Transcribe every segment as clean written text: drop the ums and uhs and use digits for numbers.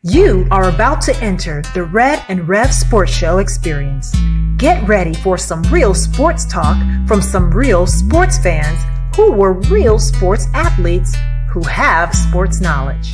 You are about to enter the Red and Rev Sports Show experience. Get ready for some real sports talk from some real sports fans who were real sports athletes who have sports knowledge.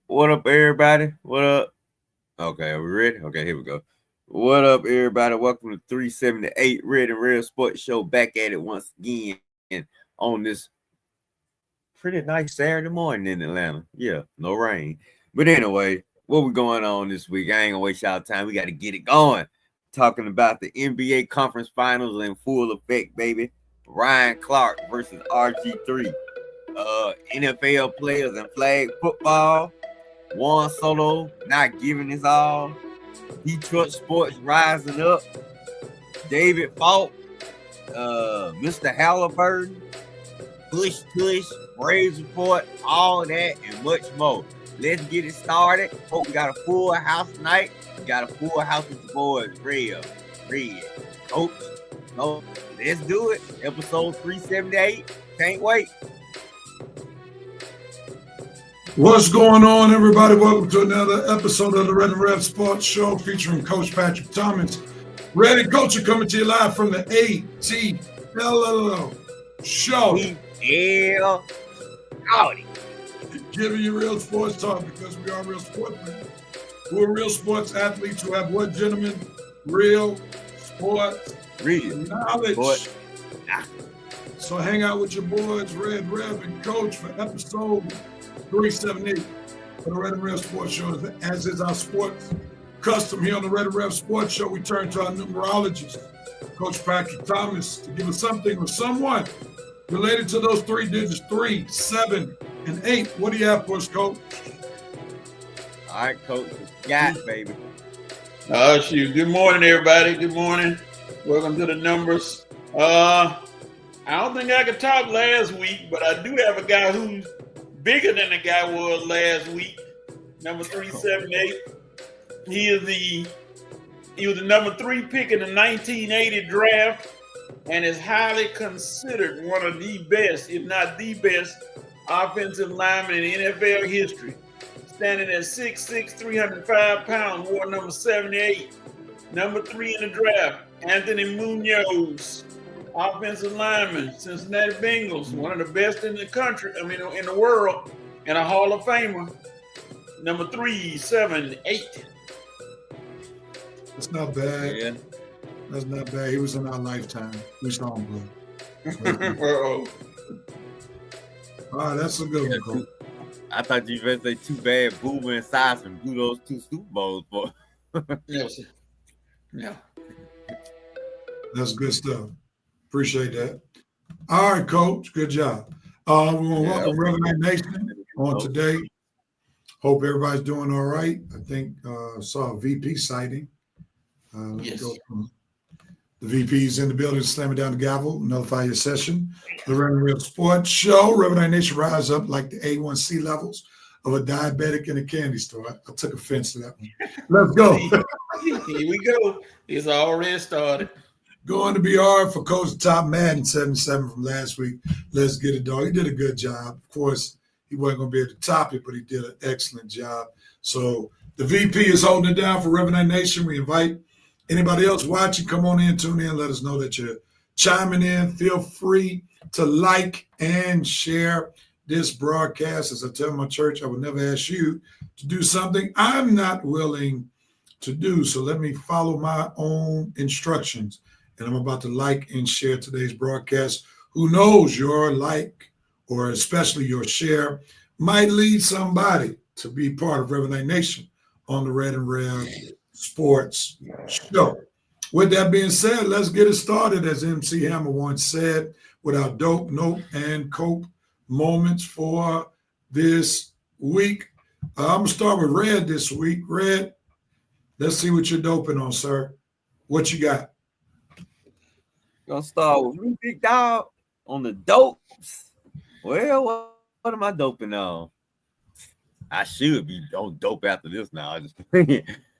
What up, everybody? What up? Okay, are we ready? Okay, here we go. What up, everybody? Welcome to 378 Red and Real Sports Show. Back at it once again on this pretty nice Saturday morning in Atlanta. Yeah, no rain. But anyway, what we going on this week? I ain't gonna waste y'all time. We got to get it going. Talking about the NBA Conference Finals in full effect, baby. Ryan Clark versus RG3. NFL players in flag football. Juan Soto not giving his all. Detroit sports rising up. David Falk, Mr. Halliburton, Push Tush, Braves Report, all that and much more. Let's get it started. Hope we got a full house tonight. We got a full house with the boys. Real. Red. Coach, so let's do it. Episode 378. Can't wait. What's going on, everybody? Welcome to another episode of the Red and Rev Sports Show featuring Coach Patrick Thomas. Red and Coach are coming to you live from the ATLL show. ATL. Howdy. Giving you real sports talk because we are real sportsmen. We're real sports athletes who have what, gentlemen? Real sports knowledge. Sport. So hang out with your boys, Red, Rev, and Coach for episode 378 for the Red and Rev Sports Show. As is our sports custom here on the Red and Rev Sports Show, we turn to our numerologist, Coach Patrick Thomas, to give us something or someone related to those three digits, 3, 7, and 8. What do you have for us, Coach? All right, Coach. Got baby. Shoot. Good morning, everybody. Good morning. Welcome to the numbers. I don't think I could talk last week, but I do have a guy who's bigger than the guy was last week. Number 378. He was the number 3 pick in the 1980 draft and is highly considered one of the best, if not the best, offensive lineman in NFL history. Standing at 6'6", 305 pounds, wore number 78. Number 3 in the draft, Anthony Munoz, offensive lineman, Cincinnati Bengals, one of the best in the country, in the world, and a Hall of Famer. Number 3, 7, 8. That's not bad. Yeah. That's not bad. He was in our lifetime. We saw him play. Uh-oh. All right, that's a good one, Coach. I thought you were going to say too bad Boomer and Sison blew those 2 Super Bowls for. Yes. Yeah. That's good stuff. Appreciate that. All right, Coach. Good job. We want to welcome Reverend Nation on today. Hope everybody's doing all right. I think saw a VP sighting. Yes. The VP's in the building, slamming down the gavel, nullify your session. The Reverend Real Sports Show. Reverend Nation rise up like the A1C levels of a diabetic in a candy store. I took offense to that one. Let's go. Here we go. It's already started. Going to be hard for Coach Top Madden 77 from last week. Let's get it, dog. He did a good job. Of course, he wasn't going to be able to top it, but he did an excellent job. So the VP is holding it down for Reverend Nation. We invite anybody else watching, come on in, tune in, let us know that you're chiming in. Feel free to like and share this broadcast. As I tell my church, I would never ask you to do something I'm not willing to do. So let me follow my own instructions. And I'm about to like and share today's broadcast. Who knows, your like or especially your share might lead somebody to be part of Reverend Nation on the Red and Rev Sports Show. With that being said, let's get it started. As MC Hammer once said, with our dope, note, and cope moments for this week. I'm going to start with Red this week. Red, let's see what you're doping on, sir. What you got? Gonna start with me, big dog, on the dopes. Well, what am I doping on? I should be on dope after this now.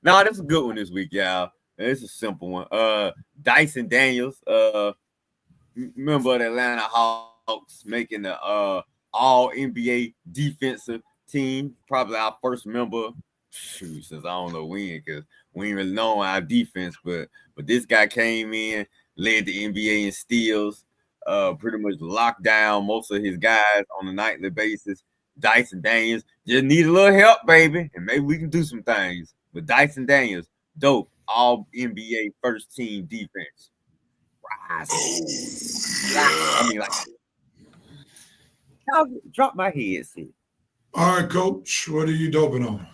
No, that's a good one this week, y'all. It's a simple one. Dyson Daniels, remember the Atlanta Hawks making the all NBA defensive team, probably our first member. Since I don't know when, because we ain't really know our defense, but this guy came in, led the NBA in steals, pretty much locked down most of his guys on a nightly basis. Dyson Daniels just need a little help, baby, and maybe we can do some things. But Dyson Daniels, dope, all NBA first team defense. Rise. I mean, like, I'll drop my headset. All right, Coach, what are you doping on?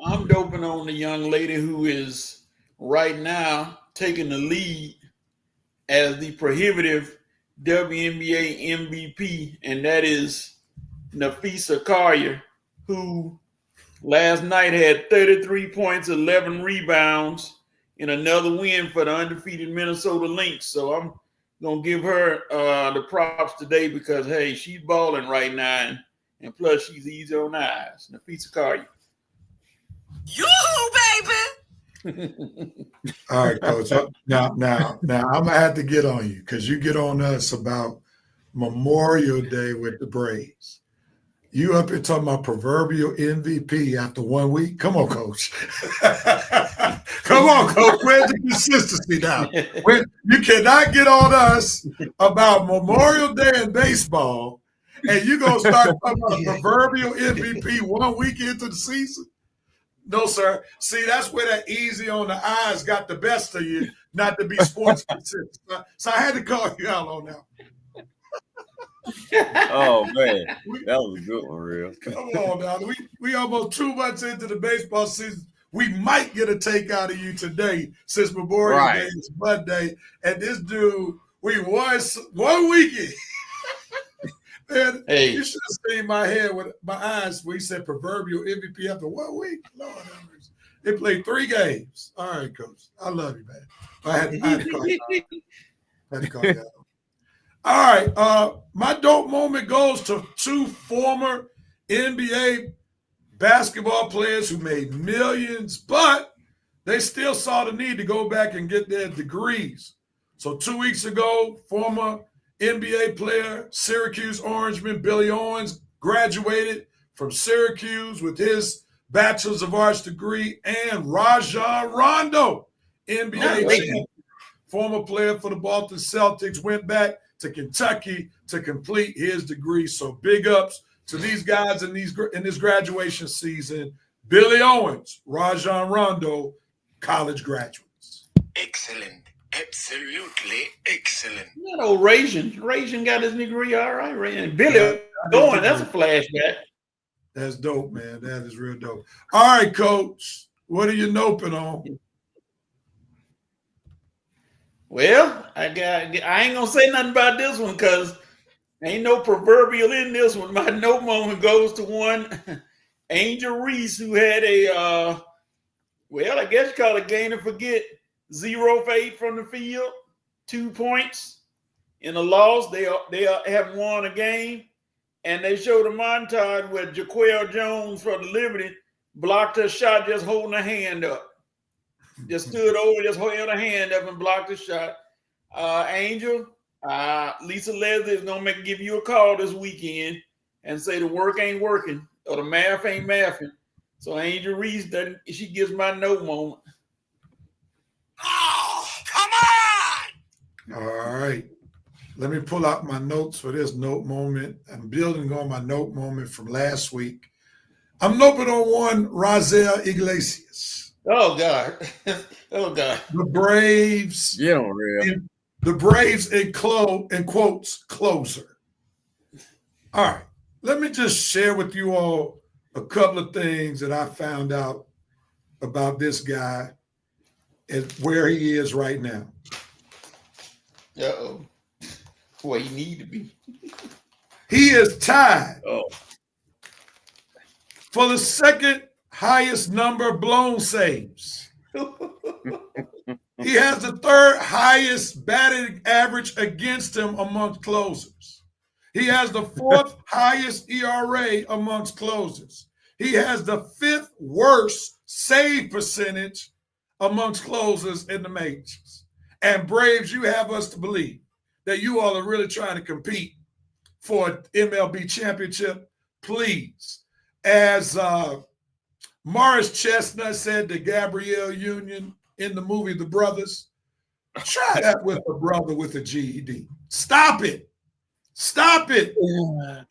I'm doping on the young lady who is right now taking the lead as the prohibitive WNBA MVP, and that is Nafisa Collier, who last night had 33 points, 11 rebounds, in another win for the undefeated Minnesota Lynx. So I'm going to give her the props today because, hey, she's balling right now, and plus she's easy on the eyes. Nafisa Collier. Yoo-hoo, baby! All right, Coach. Now, I'm gonna have to get on you because you get on us about Memorial Day with the Braves. You up here talking about proverbial MVP after 1 week? Come on, Coach. Come on, Coach. Where's the consistency now? You cannot get on us about Memorial Day in baseball, and you gonna start talking about proverbial MVP 1 week into the season? No, sir. See, that's where that easy on the eyes got the best of you, not to be sports consistent. So I had to call you out on that. Oh man, that was a good one, real. Come on now. We almost 2 months into the baseball season. We might get a take out of you today since Memorial Day is Monday. And this dude, we won 1 weekend. Man, you should have seen my head with my eyes when he said proverbial MVP after 1 week. Lord have mercy. They played 3 games. All right, Coach. I love you, man. I had to call you out. All right. My dope moment goes to 2 former NBA basketball players who made millions, but they still saw the need to go back and get their degrees. So 2 weeks ago, former NBA player, Syracuse Orangeman Billy Owens graduated from Syracuse with his Bachelor's of Arts degree, and Rajon Rondo, NBA champion, former player for the Boston Celtics, went back to Kentucky to complete his degree. So big ups to these guys in this graduation season. Billy Owens, Rajon Rondo, college graduates. Excellent. Absolutely excellent. You know, Rajon got his degree, all right. And Billy Owens, that's a flashback. That's dope, man. That is real dope. All right, Coach. What are you noping on? Well, I ain't gonna say nothing about this one because ain't no proverbial in this one. My note moment goes to one Angel Reese, who had a I guess you call it gain and forget, 0 for 8 from the field, 2 points in a loss. They have won a game, and they showed a montage where Jaquel Jones from the Liberty blocked her shot just holding her hand up. Just stood over, just held her hand up and blocked the shot. Angel, Lisa Leslie is going to give you a call this weekend and say the work ain't working or the math ain't mathing. So Angel Reese, she gives my note moment. Oh, come on! All right. Let me pull out my notes for this note moment. I'm building on my note moment from last week. I'm noping on one Razel Iglesias. Oh, God. Oh, God. The Braves. Yeah, real. The Braves in quotes, closer. All right. Let me just share with you all a couple of things that I found out about this guy and where he is right now. Uh-oh. Where he need to be. He is tied for the second highest number of blown saves. He has the 3rd highest batting average against him amongst closers. He has the 4th highest ERA amongst closers. He has the 5th worst save percentage amongst closers in the majors. And Braves, you have us to believe that you all are really trying to compete for an MLB championship. Please, as Morris Chestnut said to Gabrielle Union in the movie The Brothers, try that with a brother with a GED. Stop it. Stop it.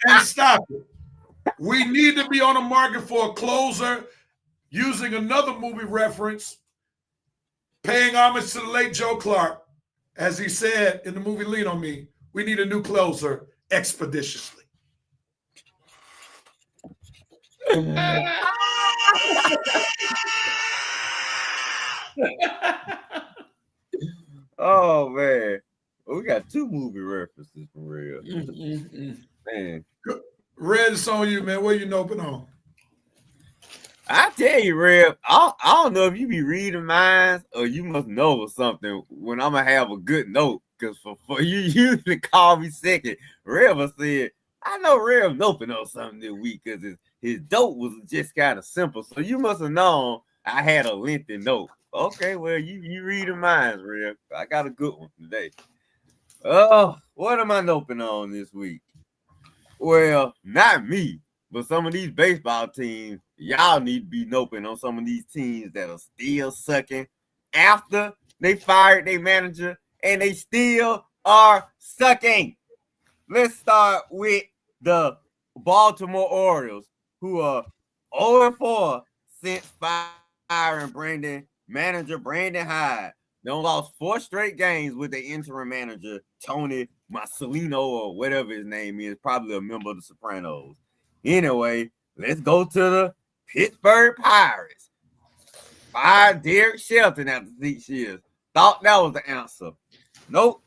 And stop it. We need to be on the market for a closer. Using another movie reference, paying homage to the late Joe Clark, as he said in the movie Lean on Me, we need a new closer expeditiously. Oh man, we got 2 movie references for real. Man, Red, it's on you, man. What are you noping on? I tell you, Rev, I don't know if you be reading minds or you must know something when I'm gonna have a good note. Because for you usually call me second. Rev said, I know Rev noping on something this week because his dope was just kind of simple. So you must have known I had a lengthy note. Okay, well, you read the minds, real. I got a good one today. Oh, what am I noping on this week? Well, not me, but some of these baseball teams. Y'all need to be noping on some of these teams that are still sucking after they fired their manager, and they still are sucking. Let's start with the Baltimore Orioles, who are 0-4 since firing manager Brandon Hyde. They lost 4 straight games with the interim manager, Tony Marcelino, or whatever his name is, probably a member of the Sopranos. Anyway, let's go to the Pittsburgh Pirates. Fired Derek Shelton after 6 years. Thought that was the answer. Nope.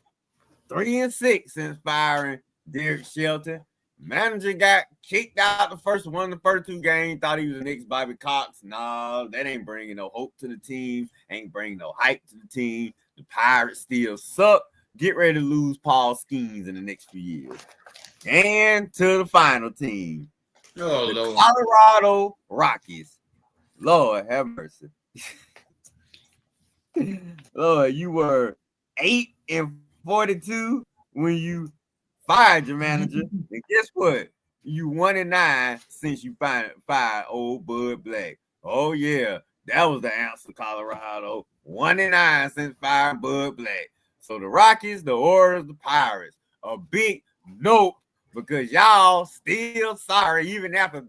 3-6 since firing Derek Shelton. Manager got kicked out the first 2 games. Thought he was the next Bobby Cox. No, that ain't bringing no hope to the team. Ain't bringing no hype to the team. The Pirates still suck. Get ready to lose Paul Skeens in the next few years. And to the final team. Oh, the Lord. Colorado Rockies. Lord have mercy. Lord, you were 8-42 when you fired your manager. And guess what? You 1-9 since you fired old Bud Black. Oh, yeah. That was the answer, Colorado. 1-9 since firing Bud Black. So the Rockies, the Orioles, the Pirates, a big nope because y'all still sorry even after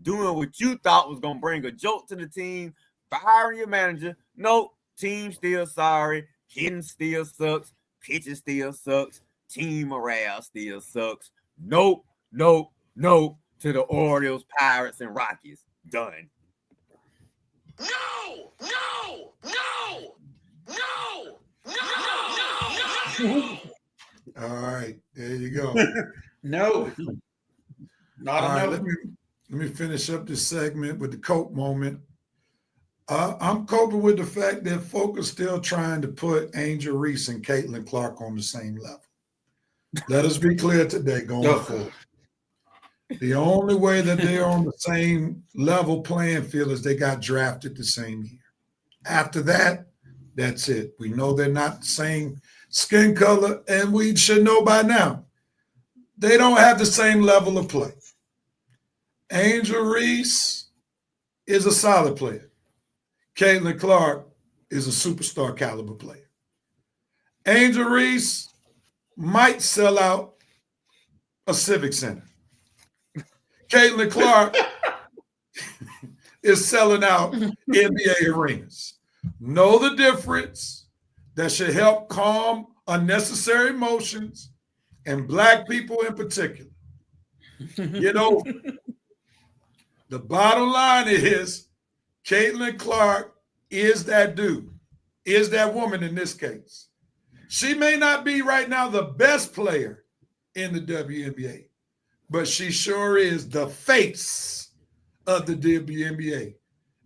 doing what you thought was going to bring a jolt to the team, firing your manager. Nope. Team still sorry. Hitting still sucks. Pitching still sucks. Team morale still sucks. Nope, nope, nope to the Orioles, Pirates, and Rockies. Done. No! No! No! No! No! All right, there you go. No. Not All right, enough. let me finish up this segment with the Cope moment. I'm coping with the fact that folk are still trying to put Angel Reese and Caitlin Clark on the same level. Let us be clear today going forward. The only way that they're on the same level playing field is they got drafted the same year. After that, that's it. We know they're not the same skin color, and we should know by now. They don't have the same level of play. Angel Reese is a solid player. Caitlin Clark is a superstar caliber player. Angel Reese might sell out a civic center. Caitlin Clark is selling out NBA arenas. Know the difference. That should help calm unnecessary emotions and Black people in particular. You know, the bottom line is Caitlin Clark is that dude, is that woman in this case. She may not be right now the best player in the WNBA, but she sure is the face of the WNBA.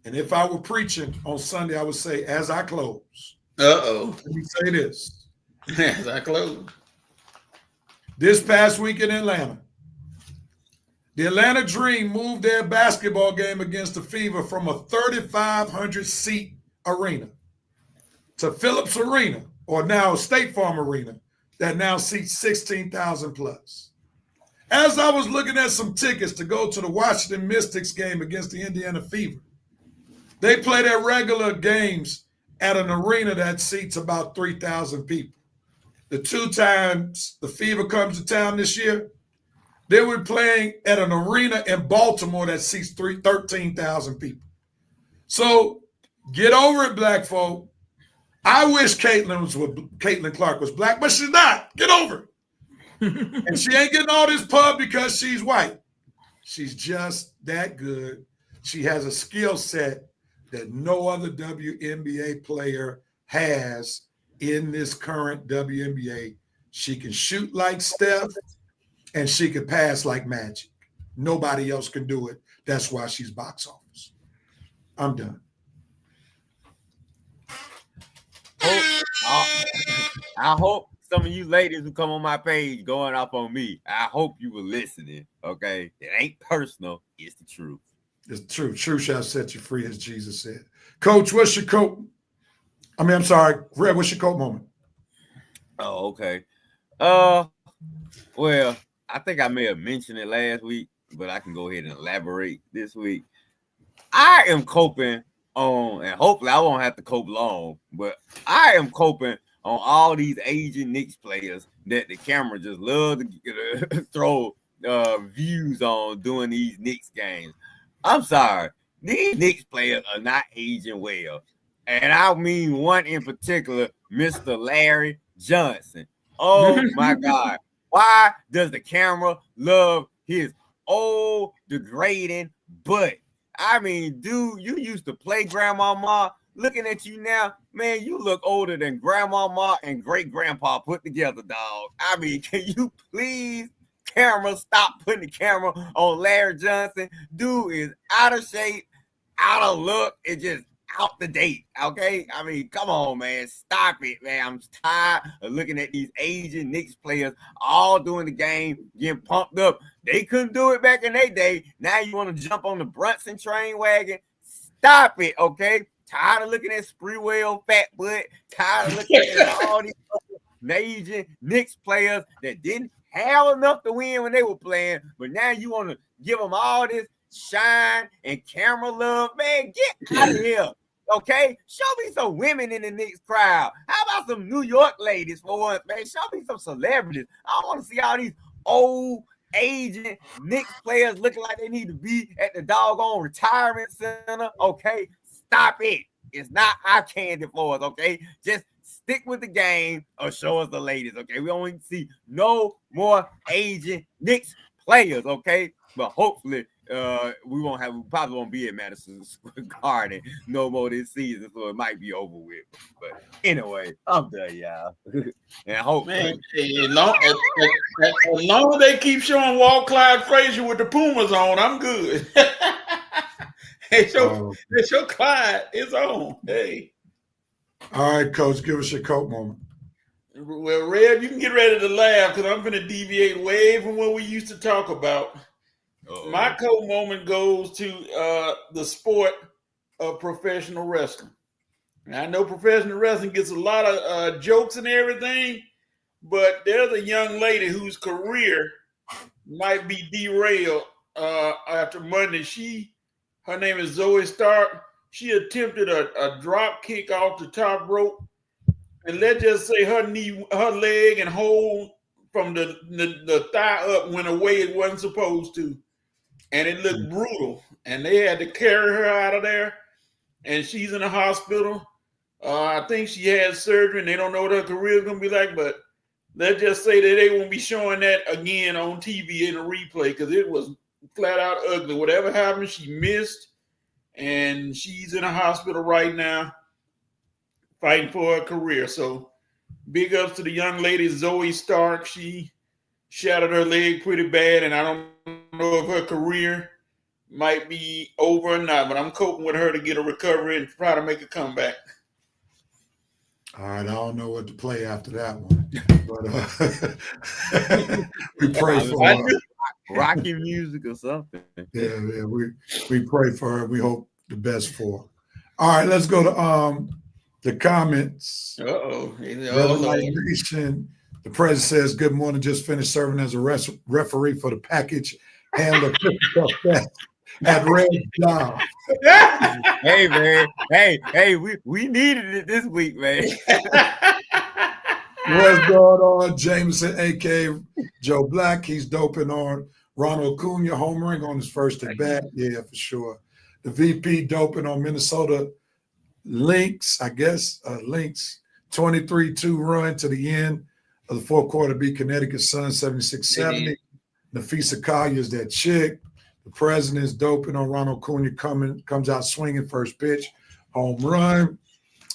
And if I were preaching on Sunday, I would say, as I close, Uh-oh. let me say this. As I close. This past week in Atlanta, the Atlanta Dream moved their basketball game against the Fever from a 3,500-seat arena to Phillips Arena, or now State Farm Arena, that now seats 16,000 plus. As I was looking at some tickets to go to the Washington Mystics game against the Indiana Fever, they play their regular games at an arena that seats about 3,000 people. The 2 times the Fever comes to town this year, they were playing at an arena in Baltimore that seats 13,000 people. So get over it, Black folk. I wish Caitlin Clark was Black, but she's not. Get over it. And she ain't getting all this pub because she's white. She's just that good. She has a skill set that no other WNBA player has in this current WNBA. She can shoot like Steph, and she can pass like Magic. Nobody else can do it. That's why she's box office. I'm done. I hope some of you ladies who come on my page going off on me, I hope you were listening, okay? It ain't personal. It's the truth. It's true. Truth shall set you free, as Jesus said. Coach, what's your coat? I'm sorry, Red. What's your coat moment? Oh, okay. Well, I think I may have mentioned it last week, but I can go ahead and elaborate this week. I am coping on, and hopefully I won't have to cope long, but I am coping on all these Asian Knicks players that the camera just love to throw views on during these Knicks games. I'm sorry, these Knicks players are not aging well. And I mean one in particular, Mr. Larry Johnson. Oh my God. Why does the camera love his old degrading butt? I mean, dude, you used to play grandmama. Looking at you now, man, you look older than grandmama and great grandpa put together, dog. I mean, can you please, camera, stop putting the camera on Larry Johnson? Dude is out of shape, out of look, and just out the date. Okay, I mean, come on, man, stop it, man. I'm tired of looking at these Asian Knicks players all doing the game, getting pumped up. They couldn't do it back in their day. Now you want to jump on the Brunson train wagon? Stop it, okay? Tired of looking at Spreewell fat butt. Tired of looking at all these Asian Knicks players that didn't have enough to win when they were playing, but now you want to give them all this shine and camera love. Man, get out of here. Okay, show me some women in the Knicks crowd. How about some New York ladies for once, man? Show me some celebrities. I want to see all these old Asian Knicks players looking like they need to be at the doggone retirement center. Okay, stop it. It's not eye candy for us. Okay, just stick with the game or show us the ladies. Okay, we don't see no more Asian Knicks players. Okay, but hopefully we probably won't be at Madison Square Garden no more this season, so it might be over with. But anyway, I'm done, y'all. And I hope, man, as long as they keep showing Walt Clyde Frazier with the Pumas on, I'm good. Hey, show Clyde is on. Hey. All right, Coach, give us your coat moment. Well, Red, you can get ready to laugh because I'm going to deviate way from what we used to talk about. My coat moment goes to the sport of professional wrestling. Now, I know professional wrestling gets a lot of jokes and everything, but there's a young lady whose career might be derailed after Monday. Her name is Zoe Stark. She attempted a drop kick off the top rope, and let's just say her leg and whole from the thigh up went away it wasn't supposed to. And it looked brutal. And they had to carry her out of there. And she's in the hospital. I think she had surgery, and they don't know what her career is going to be like. But let's just say that they won't be showing that again on TV in a replay because it was flat out ugly. Whatever happened, she missed. And she's in a hospital right now fighting for her career. So big ups to the young lady, Zoe Stark. She shattered her leg pretty bad, and I don't know if her career might be over or not, but I'm coping with her to get a recovery and try to make a comeback. All right, I don't know what to play after that one, but we pray for her. Rocky music or something. Yeah, we pray for her. We hope the best for her. All right, let's go to the comments. The president says, "Good morning. Just finished serving as a referee for the package handler at Red Job." Hey man, hey, we needed it this week, man. What's going on, Jameson, aka Joe Black? He's doping on Ronald Acuna, homering on his first at bat. Yeah, for sure. The VP doping on Minnesota Lynx, I guess. Lynx 23-2 run to the end of the fourth quarter beat Connecticut Sun 76-70. Nafisa Collier is that chick. The president's doping on Ronald Acuna comes out swinging first pitch, home run.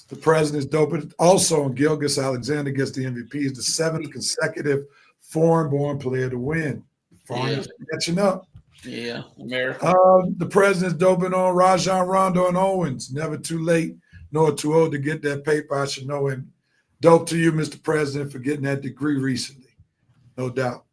The president's doping also on Gilgis Alexander gets the MVP. Is the seventh consecutive foreign-born player to win. Foreigners catching up. Yeah, America. The president's doping on Rajon Rondo and Owens. Never too late nor too old to get that paper. I should know. And dope to you, Mr. President, for getting that degree recently. No doubt.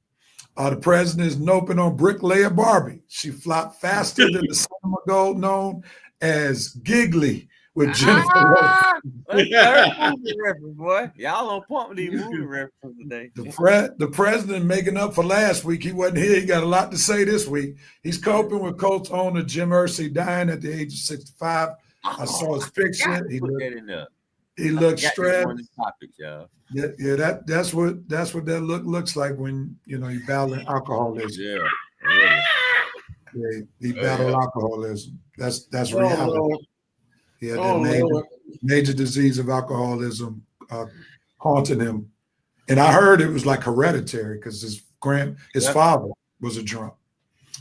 The president is doping on Bricklayer Barbie. She flopped faster than the cinema gold known as Giggly with Jennifer Lopez. That's third movie reference, boy. Y'all on point with these movie references today. The president making up for last week. He wasn't here. He got a lot to say this week. He's coping with Colts owner Jim Irsay dying at the age of 65. I saw his picture. He looked stressed. Topics, y'all. Yeah, that's what that looks like when you battling alcoholism. Yeah, really. Yeah, he battled alcoholism. That's reality. Lord. He had that major disease of alcoholism haunting him, and I heard it was like hereditary because his father was a drunk.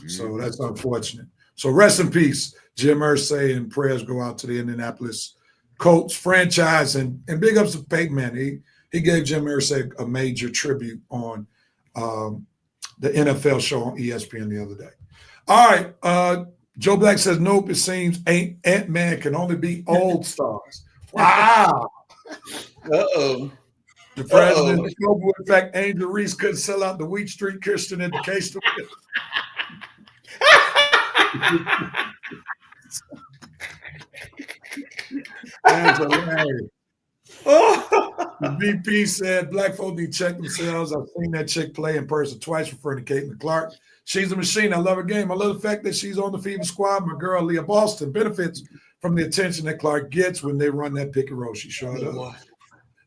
So that's unfortunate. So rest in peace, Jim Irsay, and prayers go out to the Indianapolis Colts franchise, and big ups to Peyton Manning. He gave Jim Irsay a major tribute on the NFL show on ESPN the other day. All right, Joe Black says, nope, it seems Ant-Man can only be old stars. Wow. Uh-oh. The president of global, in fact, Angel Reese couldn't sell out the Wheat Street Christian Education. That's hilarious. The VP said black folks need to check themselves. I've seen that chick play in person twice, referring to Caitlin Clark. She's a machine. I love her game. I love the fact that she's on the Fever Squad. My girl, Leah Boston, benefits from the attention that Clark gets when they run that pick and roll. She showed up.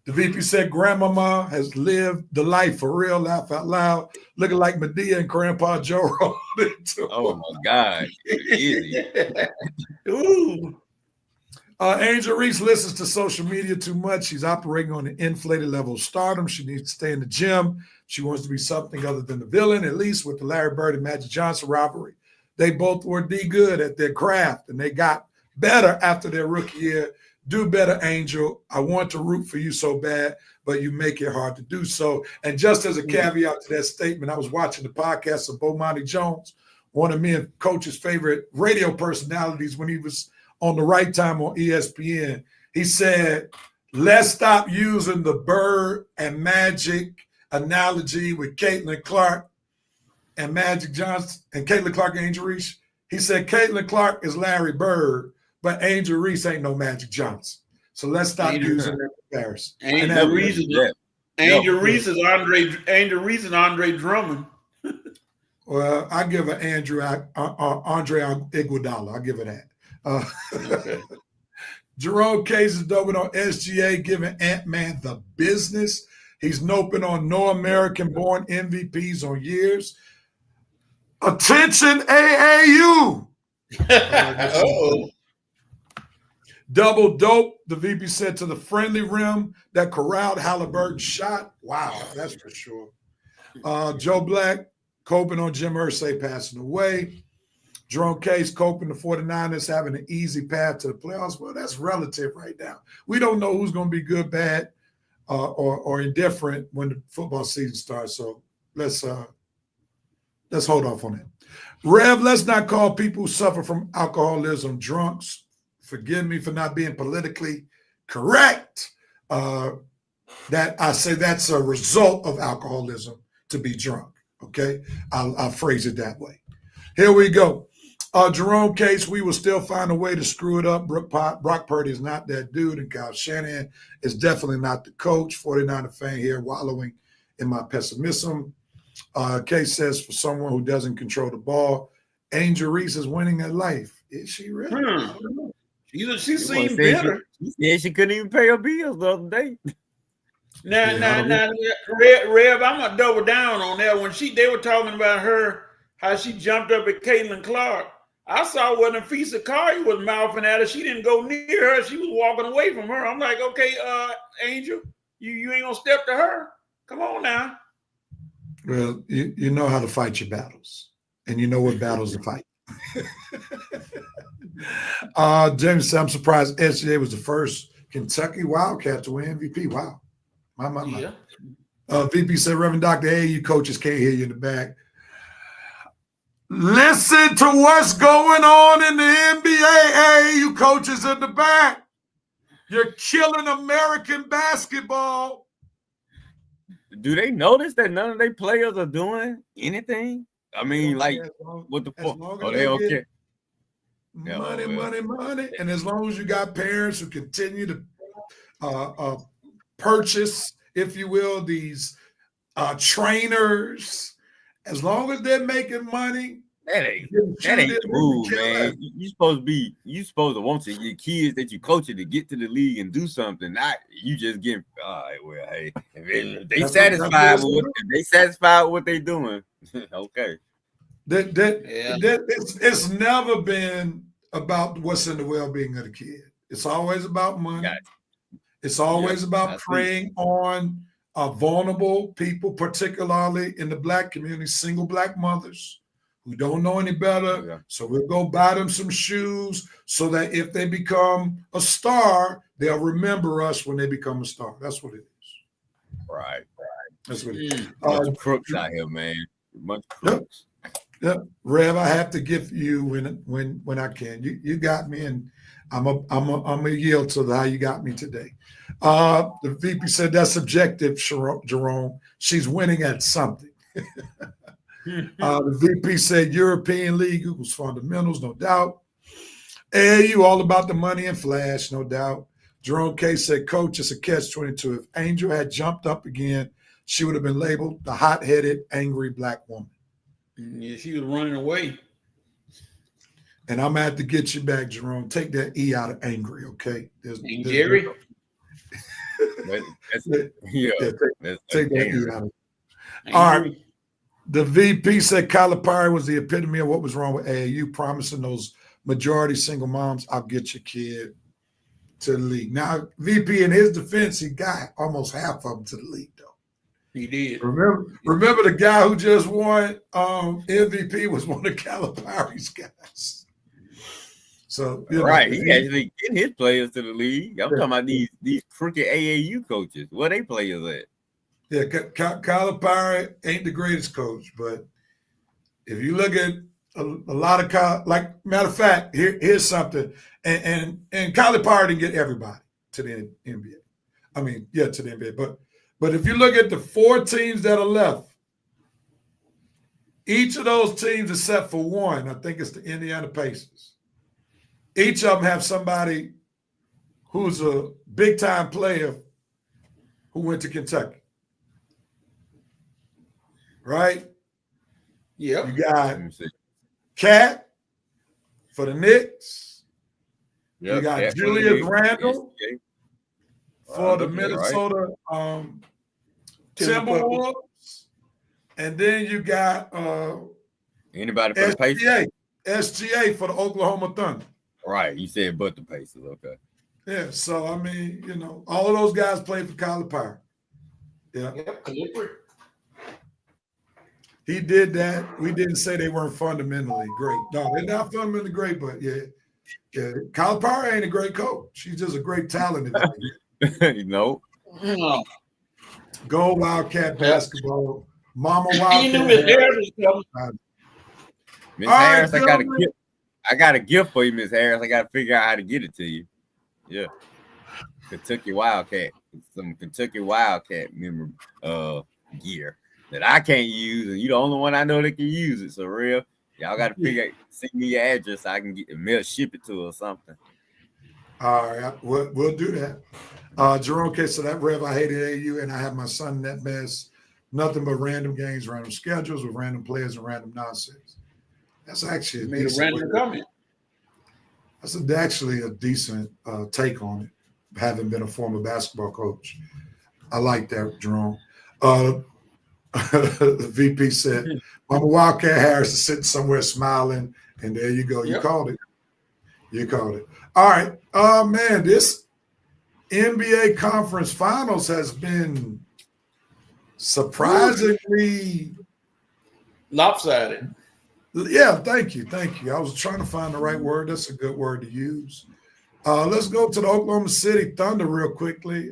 The VP said grandmama has lived the life for real, laugh out loud, looking like Medea and Grandpa Joe rolled into. Oh, my God. Easy. Ooh. Angel Reese listens to social media too much. She's operating on an inflated level of stardom. She needs to stay in the gym. She wants to be something other than the villain, at least with the Larry Bird and Magic Johnson rivalry. They both were good at their craft, and they got better after their rookie year. Do better, Angel. I want to root for you so bad, but you make it hard to do so. And just as a caveat to that statement, I was watching the podcast of Bomani Jones, one of me and Coach's favorite radio personalities when he was on the right time on ESPN. He said, let's stop using the Bird and Magic analogy with Caitlin Clark and Magic Johnson and Caitlin Clark and Angel Reese. He said Caitlin Clark is Larry Bird, but Angel Reese ain't no Magic Johnson. So let's stop using that comparison. Angel Reese is Andre Drummond. Well, I give her Andre Iguodala. I'll give her that. Okay. Jerome Case is doubling on SGA, giving Ant-Man the business. He's noping on no American-born MVPs on years. Attention, AAU. Double dope, the VP said to the friendly rim that corralled Halliburton shot. Wow, that's for sure. Joe Black, coping on Jim Irsay passing away. Jerome Case coping the 49ers having an easy path to the playoffs. Well, that's relative right now. We don't know who's going to be good, bad, or indifferent when the football season starts. So let's hold off on that. Rev, let's not call people who suffer from alcoholism drunks. Forgive me for not being politically correct. That I say that's a result of alcoholism to be drunk. Okay, I'll phrase it that way. Here we go. Jerome Case, we will still find a way to screw it up. Brock Purdy is not that dude, and Kyle Shanahan is definitely not the coach. 49er fan here wallowing in my pessimism. Case says, for someone who doesn't control the ball, Angel Reese is winning at life. Is she really? She seemed better. She couldn't even pay her bills the other day. Now, Rev, I'm gonna double down on that. When they were talking about her, how she jumped up at Caitlin Clark. I saw when Afisa Kari was mouthing at her. She didn't go near her. She was walking away from her. I'm like, okay, Angel, you ain't gonna step to her. Come on now. Well, you know how to fight your battles, and you know what battles to fight. James said, I'm surprised SGA was the first Kentucky Wildcat to win MVP. Wow. My. Yeah. VP said, Reverend Dr. A, you coaches can't hear you in the back. Listen to what's going on in the NBA, you coaches in the back. You're killing American basketball. Do they notice that none of their players are doing anything? I mean, like, what the fuck? Oh, they okay. money, well. money, money. And as long as you got parents who continue to purchase, if you will, these trainers, as long as they're making money, That ain't shooting the move, man. You supposed to want your kids that you coaching to get to the league and do something. Not you just get all right. Well, hey, if they satisfied with what they doing, okay. It's never been about what's in the well-being of the kid. It's always about money. It's always about preying on vulnerable people, particularly in the Black community, single Black mothers who don't know any better. Yeah. So we'll go buy them some shoes so that if they become a star, they'll remember us when they become a star. That's what it is. Right. That's what it is. Bunch of crooks out here, man. Bunch of crooks. Yep. Rev, I have to give you when I can. You got me, and I'm a yield to how you got me today. The VP said that's subjective, Jerome. She's winning at something. The VP said European League equals fundamentals, no doubt. AAU all about the money and flash, no doubt. Jerome K said, Coach, it's a catch-22. If Angel had jumped up again, she would have been labeled the hot-headed, angry Black woman. Yeah, she was running away. And I'm going to have to get you back, Jerome. Take that E out of angry, okay? Jerry? Take that E out of it. All right. The VP said Calipari was the epitome of what was wrong with AAU, promising those majority single moms, I'll get your kid to the league. Now, VP, in his defense, he got almost half of them to the league, though. He did. Remember the guy who just won MVP was one of Calipari's guys. So right, he actually getting his players to the league. I'm talking about these crooked AAU coaches. Where they players at? Yeah, Calipari ain't the greatest coach, but if you look at a lot of matter of fact, here's something, and Calipari didn't get everybody to the NBA. I mean, yeah, to the NBA, but if you look at the 4 teams that are left, each of those teams except for one, I think it's the Indiana Pacers, each of them have somebody who's a big-time player who went to Kentucky. Right? Yep. You got Cat for the Knicks. Yep. You got Julius Randle for the Minnesota Timberwolves. And then you got anybody for the Pacers? SGA for the Oklahoma Thunder. Right. You said but the Pacers. Okay. Yeah. So, I mean, all of those guys played for Calipari. Yeah. Yep. He did that. We didn't say they weren't fundamentally great. No, they're not fundamentally great, but yeah. Calipari ain't a great coach. He's just a great talent. No. Go Wildcat basketball. Mama Wildcat. Miss Harris, I got a gift for you, Miss Harris. I got to figure out how to get it to you. Yeah. Kentucky Wildcat. Some Kentucky Wildcat gear that I can't use, and you're the only one I know that can use it. So real, y'all got to send me your address so I can get the mail, ship it to her or something. All right, we'll do that. Jerome K. So that Rev, I hated AU, and I have my son in that mess. Nothing but random games, random schedules with random players and random nonsense. That's actually made a random comment. That's actually a decent take on it, having been a former basketball coach. I like that, Jerome. The VP said, Mama Wildcat Harris is sitting somewhere smiling, and there you go. You called it. You called it. All right. Man, this NBA Conference Finals has been surprisingly lopsided. Yeah, thank you. I was trying to find the right word. That's a good word to use. Let's go to the Oklahoma City Thunder real quickly.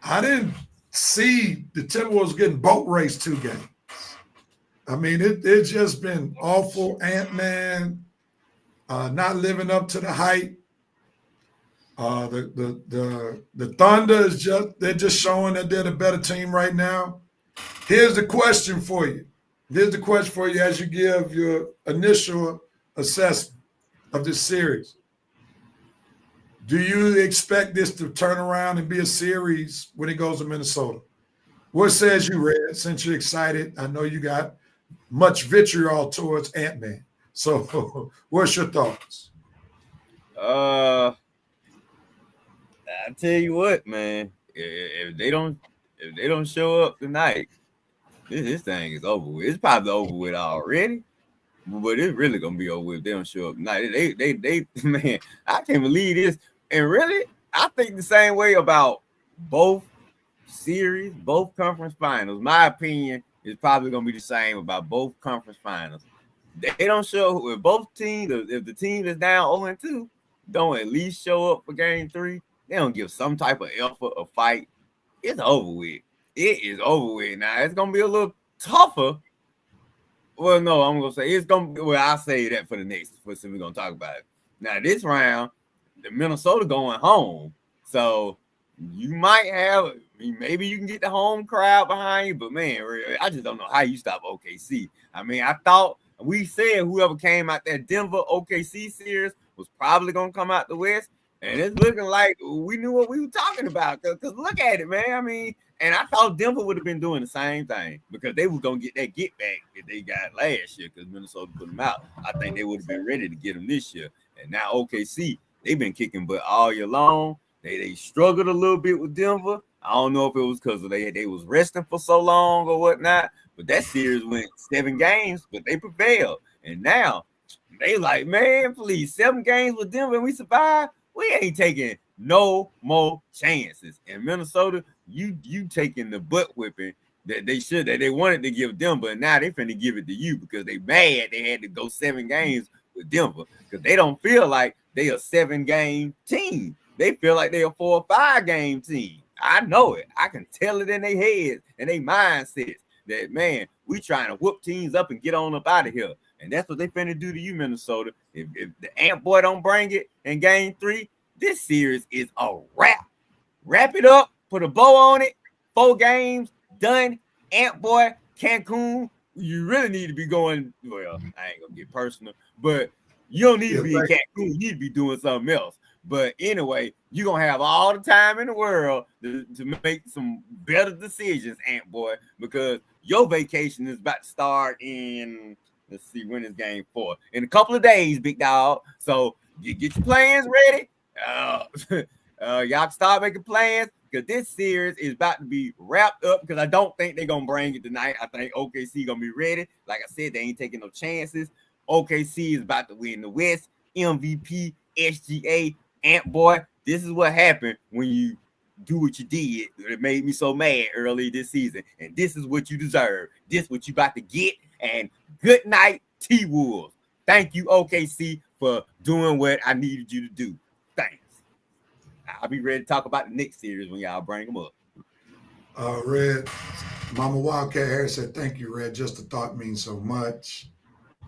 I didn't see the Timberwolves getting boat race 2 games. I mean, it's just been awful. Ant-Man not living up to the hype. The Thunder they're just showing that they're the better team right now. Here's the question for you. As you give your initial assessment of this series. Do you expect this to turn around and be a series when it goes to Minnesota? What says you, Red? Since you're excited, I know you got much vitriol towards Ant-Man. So, what's your thoughts? I tell you what, man. If they don't show up tonight, this thing is over with. It's probably over with already, but it's really gonna be over with if they don't show up tonight. They man, I can't believe this. And really, I think the same way about both series, both conference finals. My opinion is probably gonna be the same about both conference finals. They don't show if both teams, if the team is down 0-2, don't at least show up for game 3. They don't give some type of effort or fight. It's over with. It is over with. Now it's gonna be a little tougher. Well, no, I'm gonna say it's gonna be. Well, I'll say that for the next. We're gonna talk about it. Now this round, the Minnesota going home, so you might have. Maybe you can get the home crowd behind you, but man, I just don't know how you stop OKC. I mean, I thought we said whoever came out that Denver OKC series was probably gonna come out the West. And it's looking like we knew what we were talking about. Because look at it, man. I mean, and I thought Denver would have been doing the same thing because they were going to get that get back that they got last year because Minnesota put them out. I think they would have been ready to get them this year. And now OKC, they've been kicking butt all year long. They struggled a little bit with Denver. I don't know if it was because they was resting for so long or whatnot. But that series went 7 games, but they prevailed. And now they like, man, please, 7 games with Denver and we survived. We ain't taking no more chances. In Minnesota, you taking the butt whipping that they wanted to give Denver, and now they finna give it to you because they mad they had to go 7 games with Denver because they don't feel like they a 7-game team. They feel like they a 4 or 5 game team. I know it. I can tell it in their heads and their mindsets that, man, we trying to whoop teams up and get on up out of here. And that's what they finna do to you, Minnesota. If the Ant Boy don't bring it in game 3, this series is a wrap. Wrap it up, put a bow on it. 4 games, done. Ant Boy, Cancun. You really need to be going, well, I ain't gonna get personal, but you don't need to be in Cancun. You need to be doing something else. But anyway, you're going to have all the time in the world to make some better decisions, Ant Boy, because your vacation is about to start in, let's see, when is game 4? In a couple of days, big dog. So you get your plans ready. Y'all can start making plans because this series is about to be wrapped up because I don't think they're going to bring it tonight. I think OKC going to be ready. Like I said, they ain't taking no chances. OKC is about to win the West. MVP, SGA, Ant Boy, this is what happened when you do what you did. It made me so mad early this season. And this is what you deserve. This is what you about to get. And good night, T-Wolves. Thank you, OKC, for doing what I needed you to do. Thanks. I'll be ready to talk about the next series when y'all bring them up. Red, Mama Wildcat Harris said, thank you, Red. Just the thought means so much.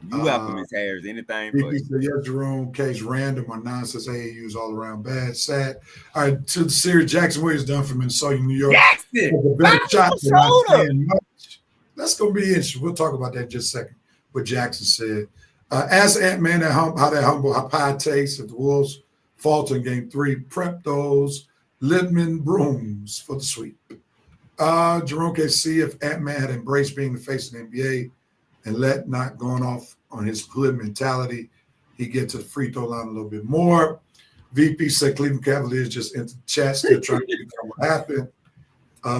You welcome, Miss Harris. Anything for you. Yeah, Jerome, case random or nonsense AAU's all around bad, sad. All right, to the series, Jackson Williams done for Minnesota, New York. Jackson! That's going to be interesting. We'll talk about that in just a second. What Jackson said. Ask Ant-Man how that humble, how pie tastes if the Wolves falter in game 3. Prep those Littman brooms for the sweep. Jerome KC, if Ant-Man had embraced being the face of the NBA and not going off on his political mentality, he get to the free throw line a little bit more. VP said Cleveland Cavaliers just entered the chat, still trying to figure out what happened.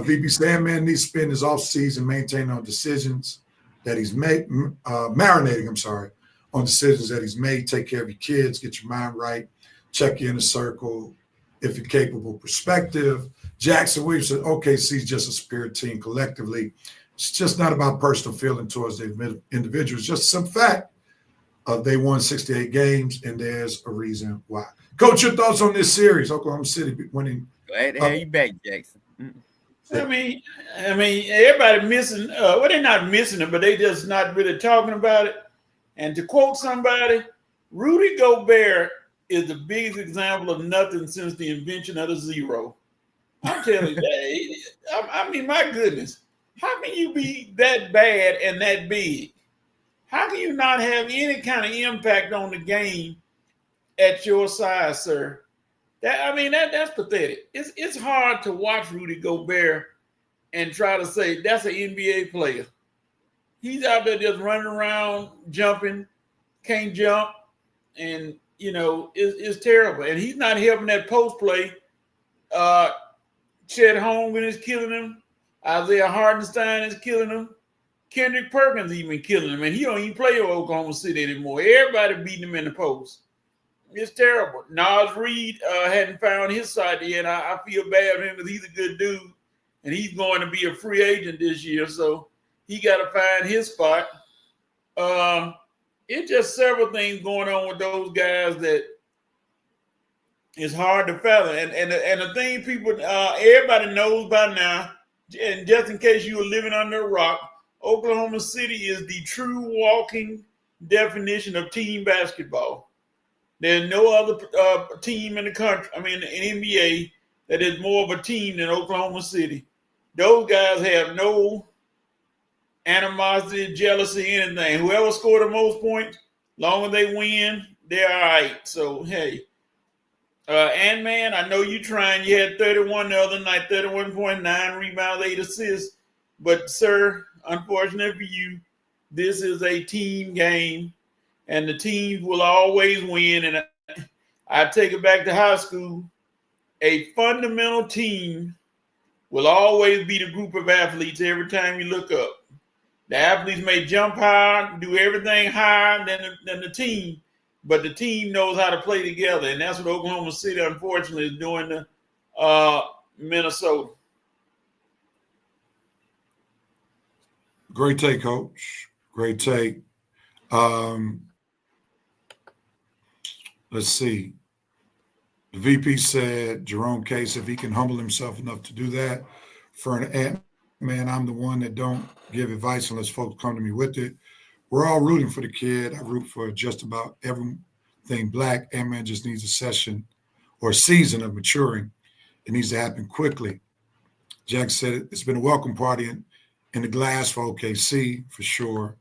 VP said, man needs to spend his offseason maintaining on decisions that he's made, marinating, on decisions that he's made. Take care of your kids, get your mind right, check your inner circle if you're capable. Perspective. Jackson Williams said, OKC is just a spirit team collectively. It's just not about personal feeling towards the individuals. Just some fact. They won 68 games, and there's a reason why. Coach, your thoughts on this series? Oklahoma City winning. Glad to have you back, Jackson. I mean, everybody missing. Well, they're not missing it, but they just not really talking about it. And to quote somebody, Rudy Gobert is the biggest example of nothing since the invention of the zero. I'm telling you, I mean, my goodness. How can you be that bad and that big? How can you not have any kind of impact on the game at your size, sir? That's pathetic. It's hard to watch Rudy Gobert and try to say that's an NBA player. He's out there just running around, jumping, can't jump, and it's terrible. And he's not helping that post play. Chet Holmgren is killing him. Isaiah Hartenstein is killing him. Kendrick Perkins even killing him. And he don't even play for Oklahoma City anymore. Everybody beating him in the post. It's terrible. Nas Reed hadn't found his side yet. I feel bad for him because he's a good dude. And he's going to be a free agent this year. So he got to find his spot. It's just several things going on with those guys that it's hard to fathom. And the thing people, everybody knows by now, and just in case you were living under a rock, Oklahoma City is the true walking definition of team basketball. There's no other team in the country, in the NBA, that is more of a team than Oklahoma City. Those guys have no animosity, jealousy, anything. Whoever scored the most points, long as they win, they're all right. So, hey. Ant-Man, I know you trying. You had 31 the other night, 31.9 rebounds, 8 assists. But, sir, unfortunately for you, this is a team game, and the teams will always win. And I take it back to high school. A fundamental team will always be the group of athletes every time you look up. The athletes may jump high, do everything higher than the team, but the team knows how to play together, and that's what Oklahoma City, unfortunately, is doing to Minnesota. Great take, Coach. Great take. Let's see. The VP said, Jerome Case, if he can humble himself enough to do that for an Ant-Man, I'm the one that don't give advice unless folks come to me with it. We're all rooting for the kid. I root for just about everything black. Ant-Man just needs a session or a season of maturing. It needs to happen quickly. Jack said it's been a welcome party in the glass for OKC, for sure.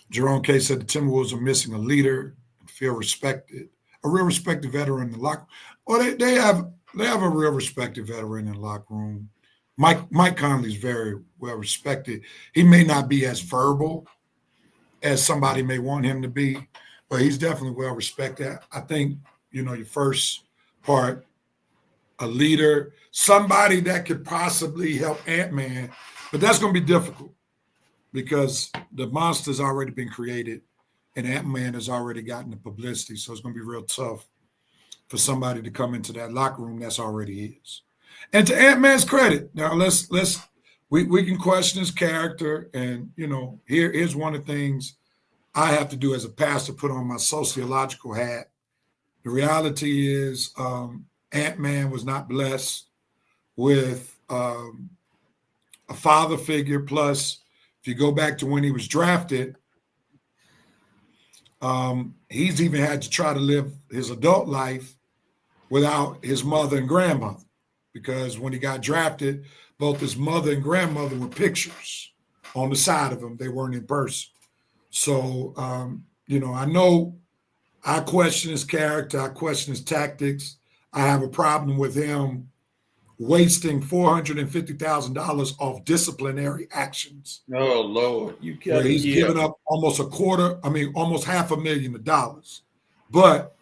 Jerome K said the Timberwolves are missing a leader and feel respected. A real respected veteran in the locker room. Well, they have a real respected veteran in the locker room. Mike Conley's very well respected. He may not be as verbal as somebody may want him to be, but he's definitely well respected. I think, your first part, a leader, somebody that could possibly help Ant-Man, but that's going to be difficult because the monster's already been created and Ant-Man has already gotten the publicity, so it's going to be real tough for somebody to come into that locker room that's already his. And to Ant-Man's credit, now we can question his character, and here's one of the things I have to do as a pastor, put on my sociological hat. The reality is Ant-Man was not blessed with a father figure. Plus, if you go back to when he was drafted, he's even had to try to live his adult life without his mother and grandmother, because when he got drafted, both his mother and grandmother were pictures on the side of him. They weren't in person. So, I know I question his character. I question his tactics. I have a problem with him wasting $450,000 off disciplinary actions. Oh, Lord. Where he's given up almost almost $500,000. But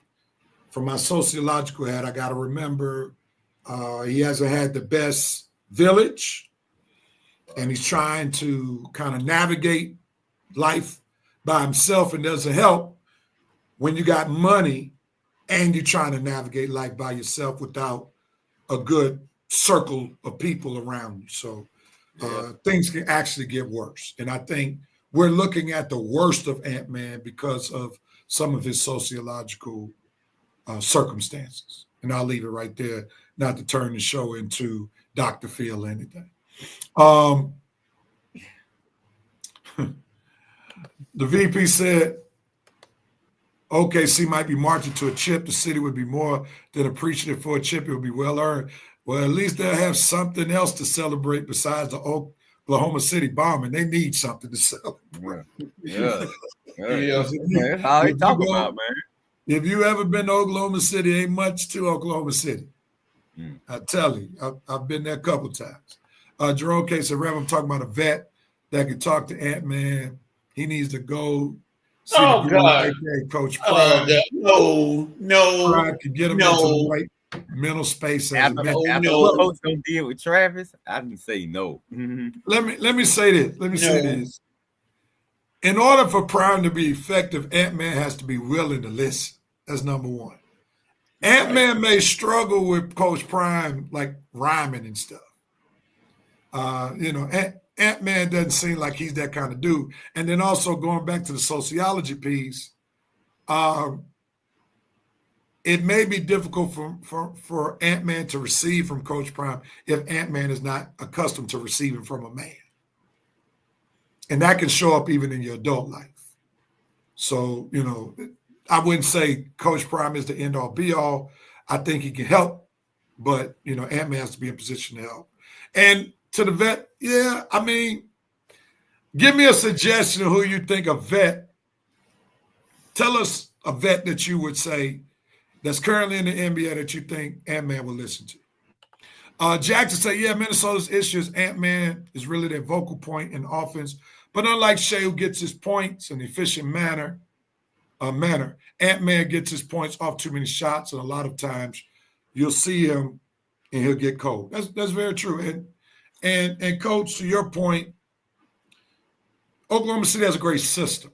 from my sociological head, I got to remember he hasn't had the best village, and he's trying to kind of navigate life by himself, and doesn't help when you got money and you're trying to navigate life by yourself without a good circle of people around you. So things can actually get worse. And I think we're looking at the worst of Ant-Man because of some of his sociological circumstances. And I'll leave it right there, not to turn the show into Dr. Phil or anything. The VP said, OKC might be marching to a chip. The city would be more than appreciative for a chip. It would be well earned. Well, at least they'll have something else to celebrate besides the Oklahoma City bombing. They need something to sell. Yeah. Yeah. That's all they talk about, man. If you ever been to Oklahoma City, ain't much to Oklahoma City. I tell you, I've been there a couple times. Jerome K said, Rev, I'm talking about a vet that can talk to Ant-Man. He needs to go see Oh, the guru God. right there, Coach Oh, Prime. no. Prime can get him into the right mental space. After what Coach don't deal with Travis, I can say no. Let me say this. In order for Prime to be effective, Ant-Man has to be willing to listen. That's number one. Ant-Man may struggle with Coach Prime, like rhyming and stuff. Ant-Man doesn't seem like he's that kind of dude. And then also going back to the sociology piece, it may be difficult for Ant-Man to receive from Coach Prime if Ant-Man is not accustomed to receiving from a man. And that can show up even in your adult life. So, I wouldn't say Coach Prime is the end-all, be-all. I think he can help, but, Ant-Man has to be in position to help. And to the vet, give me a suggestion of who you think a vet. Tell us a vet that you would say that's currently in the NBA that you think Ant-Man will listen to. Jackson said, Minnesota's issue is Ant-Man is really their vocal point in offense. But unlike Shea, who gets his points in an efficient manner, Ant-Man gets his points off too many shots, and a lot of times you'll see him and he'll get cold. That's very true. And Coach, to your point, Oklahoma City has a great system.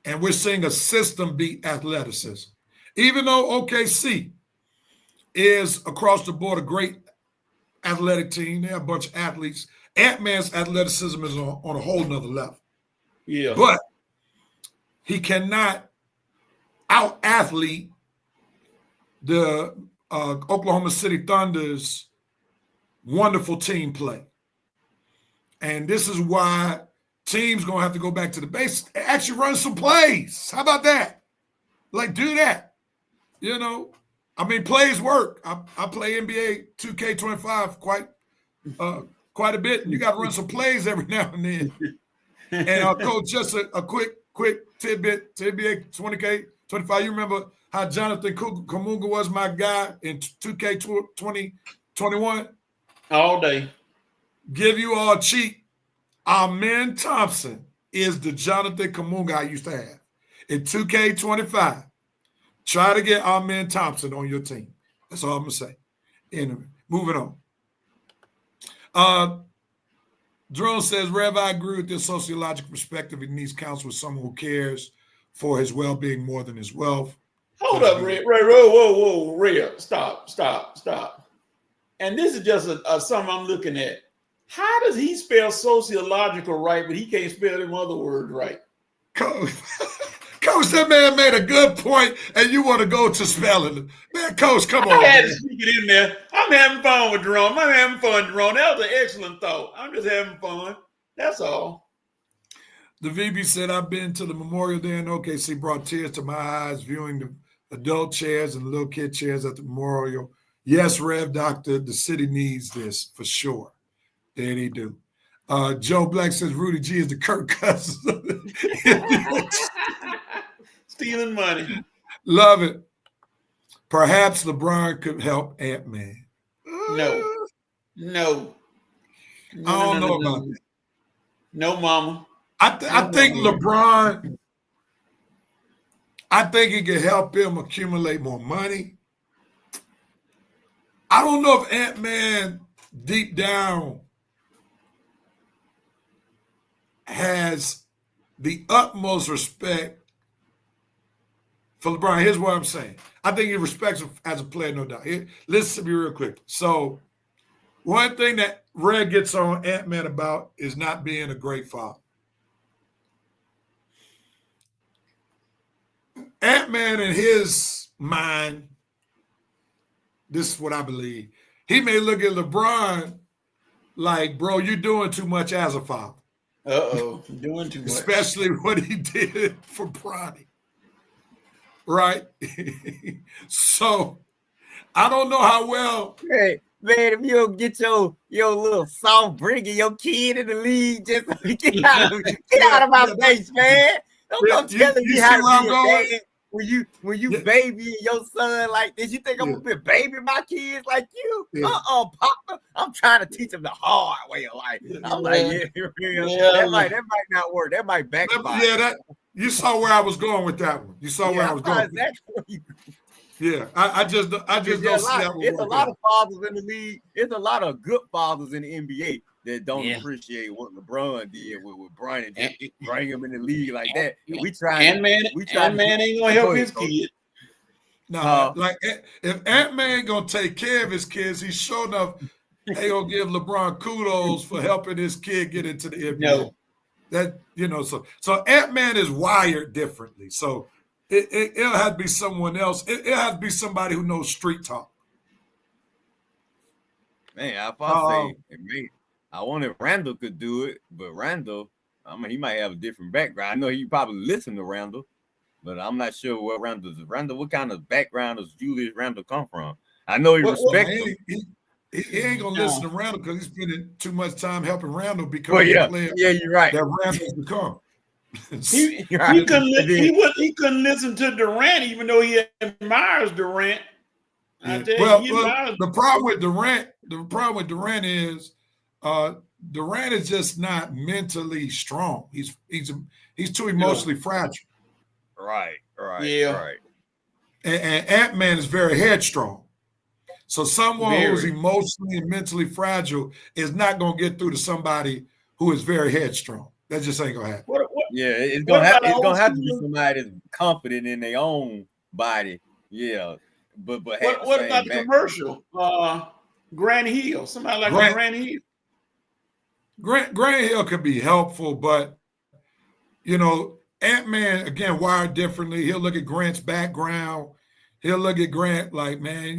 And we're seeing a system beat athleticism. Even though OKC is across the board a great athletic team, they have a bunch of athletes. Ant-Man's athleticism is on a whole nother level. Yeah. But he cannot out-athlete the Oklahoma City Thunder's wonderful team play. And this is why teams going to have to go back to the basics and actually run some plays. How about that? Like, do that. Plays work. I play NBA 2K25 quite a bit, and you got to run some plays every now and then. And Coach, just a quick tidbit to NBA 20K25. You remember how Jonathan Kamunga was my guy in 2K 2021? All day. Give you all a cheat. Amen Thompson is the Jonathan Kamunga I used to have in 2K25. Try to get Amen Thompson on your team. That's all I'm going to say. Anyway, moving on. Jerome says, Rev, I agree with this sociological perspective. He needs counsel with someone who cares for his well-being more than his wealth. Hold up, Ray. Whoa, Ray. Stop. And this is just something I'm looking at. How does he spell sociological right, but he can't spell them other words right? Coach, that man made a good point, and you want to go to spelling. Man, Coach, come on. I had to sneak it in there. I'm having fun with Jerome. I'm having fun, Jerome. That was an excellent thought. I'm just having fun. That's all. The VB said, I've been to the Memorial Day in OKC, brought tears to my eyes, viewing the adult chairs and the little kid chairs at the memorial. Yes, Rev Doctor, the city needs this for sure. There they do. Joe Black says Rudy G is the Kirk Cousins. Stealing money. Love it. Perhaps LeBron could help Ant-Man. No. I don't know about that. No, mama. I think LeBron, I think he could help him accumulate more money. I don't know if Ant-Man deep down has the utmost respect for LeBron. Here's what I'm saying. I think he respects him as a player, no doubt. Listen to me real quick. So one thing that Red gets on Ant-Man about is not being a great father. Ant-Man, in his mind, this is what I believe, he may look at LeBron like, bro, you're doing too much as a father. Uh-oh, doing too much. Especially what he did for Bronny. Right? So, I don't know how well Man, if you don't get your little soft bringing your kid in the league, just get out of my face, man. Don't come telling me how to be a dad when you babying your son like this. You think I'm gonna be baby my kids like you? Papa. I'm trying to teach them the hard way of life. I'm like, that might not work. That might backfire. Yeah, you saw where I was going with that one. You saw where I was going. Exactly. Yeah, I just don't see that one. It's a lot of fathers in the league. It's a lot of good fathers in the NBA that don't appreciate what LeBron did with Bron and bring him in the league like that. And we try. Ant-Man ain't gonna help his kid. No, like if Ant-Man ain't gonna take care of his kids, he's sure enough they gonna give LeBron kudos for helping his kid get into the NBA. No. That so Ant-Man is wired differently. So it'll have to be someone else. It'll have to be somebody who knows street talk. Man, I wanted Randall could do it, but Randall, he might have a different background. I know he probably listened to Randall, but I'm not sure what what kind of background does Julius Randall come from? I know he respects him. He ain't gonna listen to Randall because he's spending too much time helping Randall become the player. Yeah, you're right. That Randall's become. He couldn't listen to Durant, even though he admires Durant. The problem with Durant is Durant is just not mentally strong. He's too emotionally fragile. Right. And Ant-Man is very headstrong. So someone who's emotionally and mentally fragile is not going to get through to somebody who is very headstrong. That just ain't going to happen. It's going to have to be somebody that's confident in their own body. Yeah. But what about the commercial? Grant Hill. Somebody like Grant Hill. Grant Hill could be helpful, but Ant-Man, again, wired differently. He'll look at Grant's background. He'll look at Grant like, man,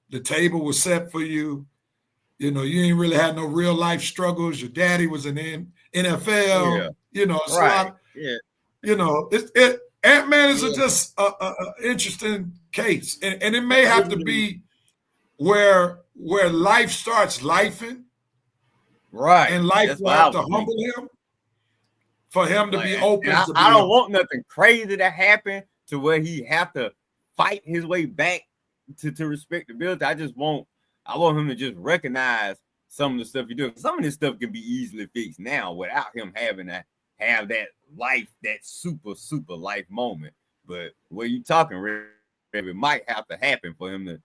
the table was set for you. You ain't really had no real life struggles. Your daddy was in the NFL. Ant-Man is just an interesting case. And it may have to be where life starts lifing. Right. And life will have to humble him for him to be open. I don't want nothing crazy to happen to where he have to fight his way back to respectability. I want him to just recognize some of the stuff he doing. Some of this stuff can be easily fixed now without him having to have that life, that super, super life moment. But where you talking, it might have to happen for him to,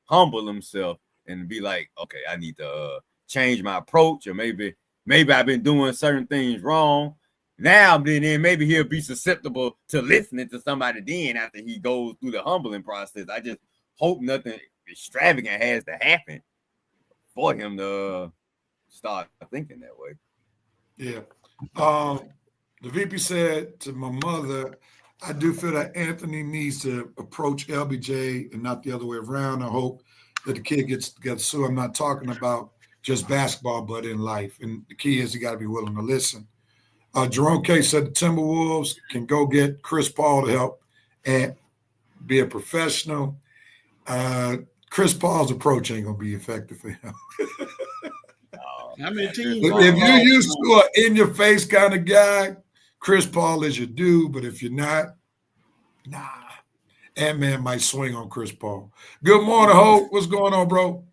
humble himself and be like, okay, I need to change my approach, or maybe I've been doing certain things wrong. Now, then maybe he'll be susceptible to listening to somebody then after he goes through the humbling process. I just hope nothing extravagant has to happen for him to start thinking that way. Yeah. The VP said to my mother, I do feel that Anthony needs to approach LBJ and not the other way around. I hope that the kid gets together. So I'm not talking about just basketball, but in life. And the key is you got to be willing to listen. Jerome K said the Timberwolves can go get Chris Paul to help and be a professional. Chris Paul's approach ain't going to be effective for him. How many teams? If you're used to an in-your-face kind of guy, Chris Paul is your dude. But if you're not, Ant-Man might swing on Chris Paul. Good morning, Hope. What's going on, bro?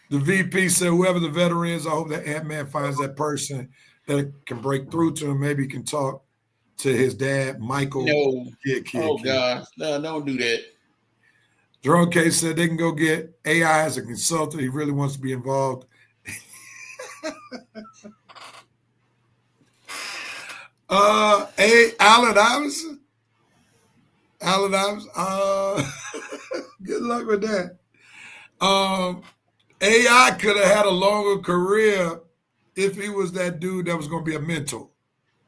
The VP said, whoever the veteran is, I hope that Ant-Man finds that person that can break through to him. Maybe he can talk to his dad, Michael. No. God. No, don't do that. Jerome K said they can go get AI as a consultant. He really wants to be involved. Allen Iverson. Good luck with that. AI could have had a longer career if he was that dude that was going to be a mentor.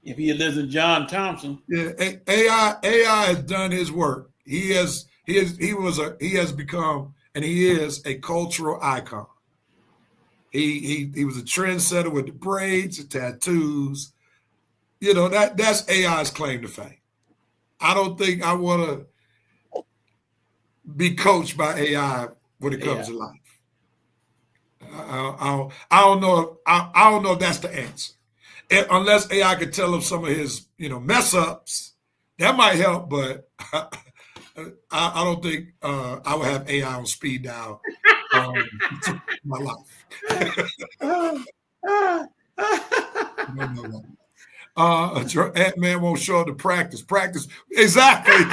If he had listened to John Thompson. Yeah, AI has done his work. He has become, and he is a cultural icon. He was a trendsetter with the braids, the tattoos. That's AI's claim to fame. I don't think I want to be coached by AI when it comes to life. I don't know. I don't know if that's the answer. Unless AI could tell him some of his, mess ups, that might help. But I don't think I would have AI on speed dial my life. Ant-Man won't show up to practice. Exactly.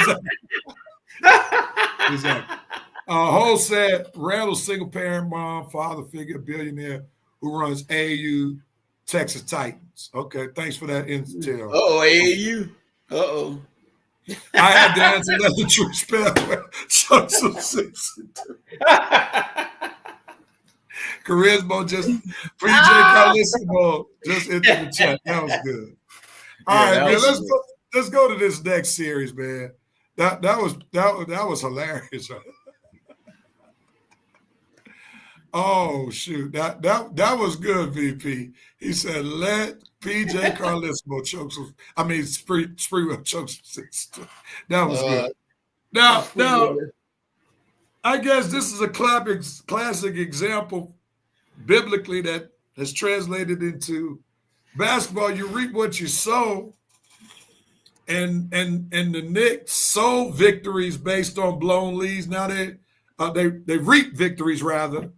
Ho said Randall, single parent mom, father figure, billionaire who runs AAU Texas Titans. Okay, thanks for that intel. AAU. Uh-oh. I had to answer that the true spell. Charisma just PJ Carlissimo just into the chat. That was good. All right, man. Let's go to this next series, man. That was hilarious. Oh shoot, that was good, VP. He said, "Let PJ Carlissimo choke some. I mean, Sprewell choke some sister." That was good. Now, I guess this is a classic example biblically that has translated into basketball. You reap what you sow, and the Knicks sold victories based on blown leads. Now they reap victories rather.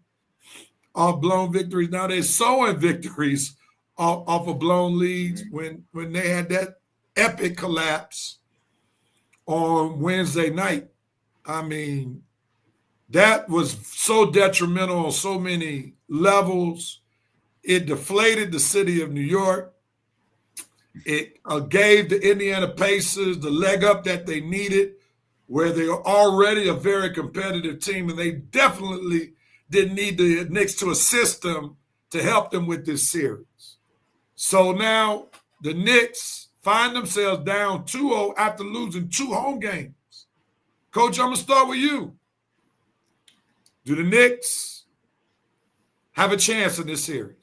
Off blown victories. Now they're sowing victories off of blown leads when they had that epic collapse on Wednesday night. I mean, that was so detrimental on so many levels. It deflated the city of New York. It gave the Indiana Pacers the leg up that they needed, where they are already a very competitive team, and they definitely didn't need the Knicks to assist them to help them with this series. So now the Knicks find themselves down 2-0 after losing 2 home games. Coach, I'm going to start with you. Do the Knicks have a chance in this series?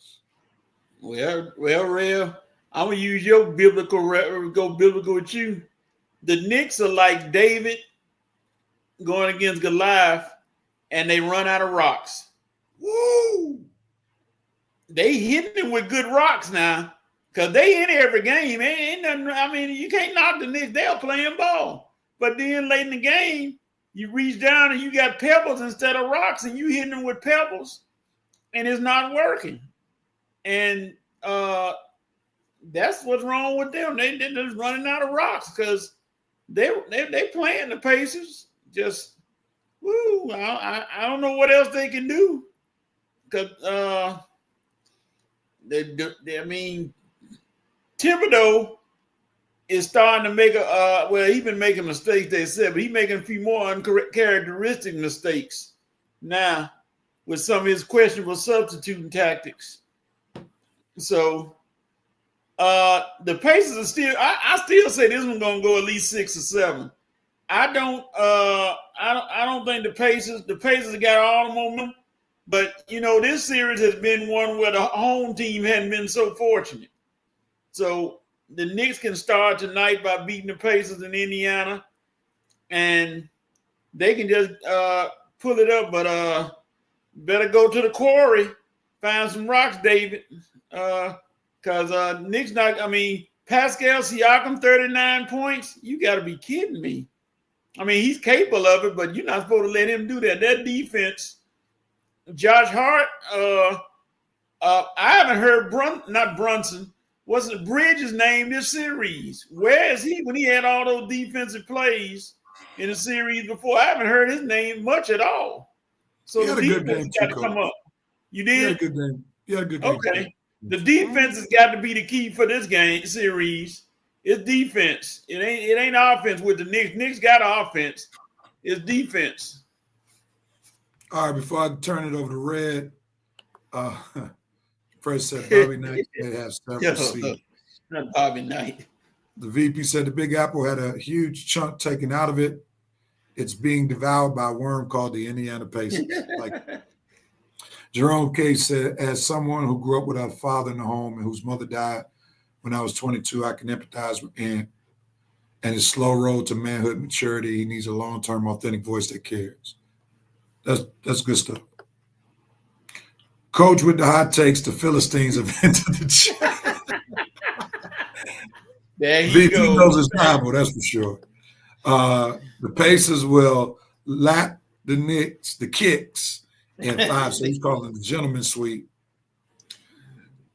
Well, Real, I'm going to use your go biblical with you. The Knicks are like David going against Goliath, and they run out of rocks. Woo! They hitting them with good rocks now, because they in every game. Ain't nothing, I mean, you can't knock the Knicks. They're playing ball. But then late in the game, you reach down and you got pebbles instead of rocks, and you hitting them with pebbles, and it's not working. And that's what's wrong with them. They're just running out of rocks because they playing the Pacers. Just, woo, I don't know what else they can do. Because, I mean, Thibodeau is starting to make he's been making mistakes, they said, but he's making a few more uncharacteristic mistakes now with some of his questionable substituting tactics. So the Pacers are still, I still say this one's gonna go at least 6 or 7. I don't think the Pacers have got all the momentum, but this series has been one where the home team hadn't been so fortunate. So the Knicks can start tonight by beating the Pacers in Indiana, and they can just pull it up. But better go to the quarry, find some rocks, David, because Knicks not. I mean, Pascal Siakam 39 points. You got to be kidding me. I mean, he's capable of it, but you're not supposed to let him do that. That defense, Josh Hart. I haven't heard not Brunson. Wasn't Bridges named this series? Where is he when he had all those defensive plays in the series before? I haven't heard his name much at all. So the defense got to come up. You did? He had a good game. He had a good game. Okay. The defense has got to be the key for this game series. It's defense. It ain't offense with the Knicks. Knicks got offense. It's defense. All right, before I turn it over to Red, Fred said Bobby Knight may have several seeds. Not Bobby Knight. The VP said the Big Apple had a huge chunk taken out of it. It's being devoured by a worm called the Indiana Pacers. Jerome Case said, as someone who grew up without a father in the home and whose mother died when I was 22, I can empathize with Ant and his slow road to manhood maturity. He needs a long-term, authentic voice that cares. That's good stuff. Coach with the hot takes, the Philistines have entered the chat. There he VP knows goes. his Bible, that's for sure. The Pacers will lap the Knicks, the Kicks, in 5. So he's calling it the gentleman's sweep.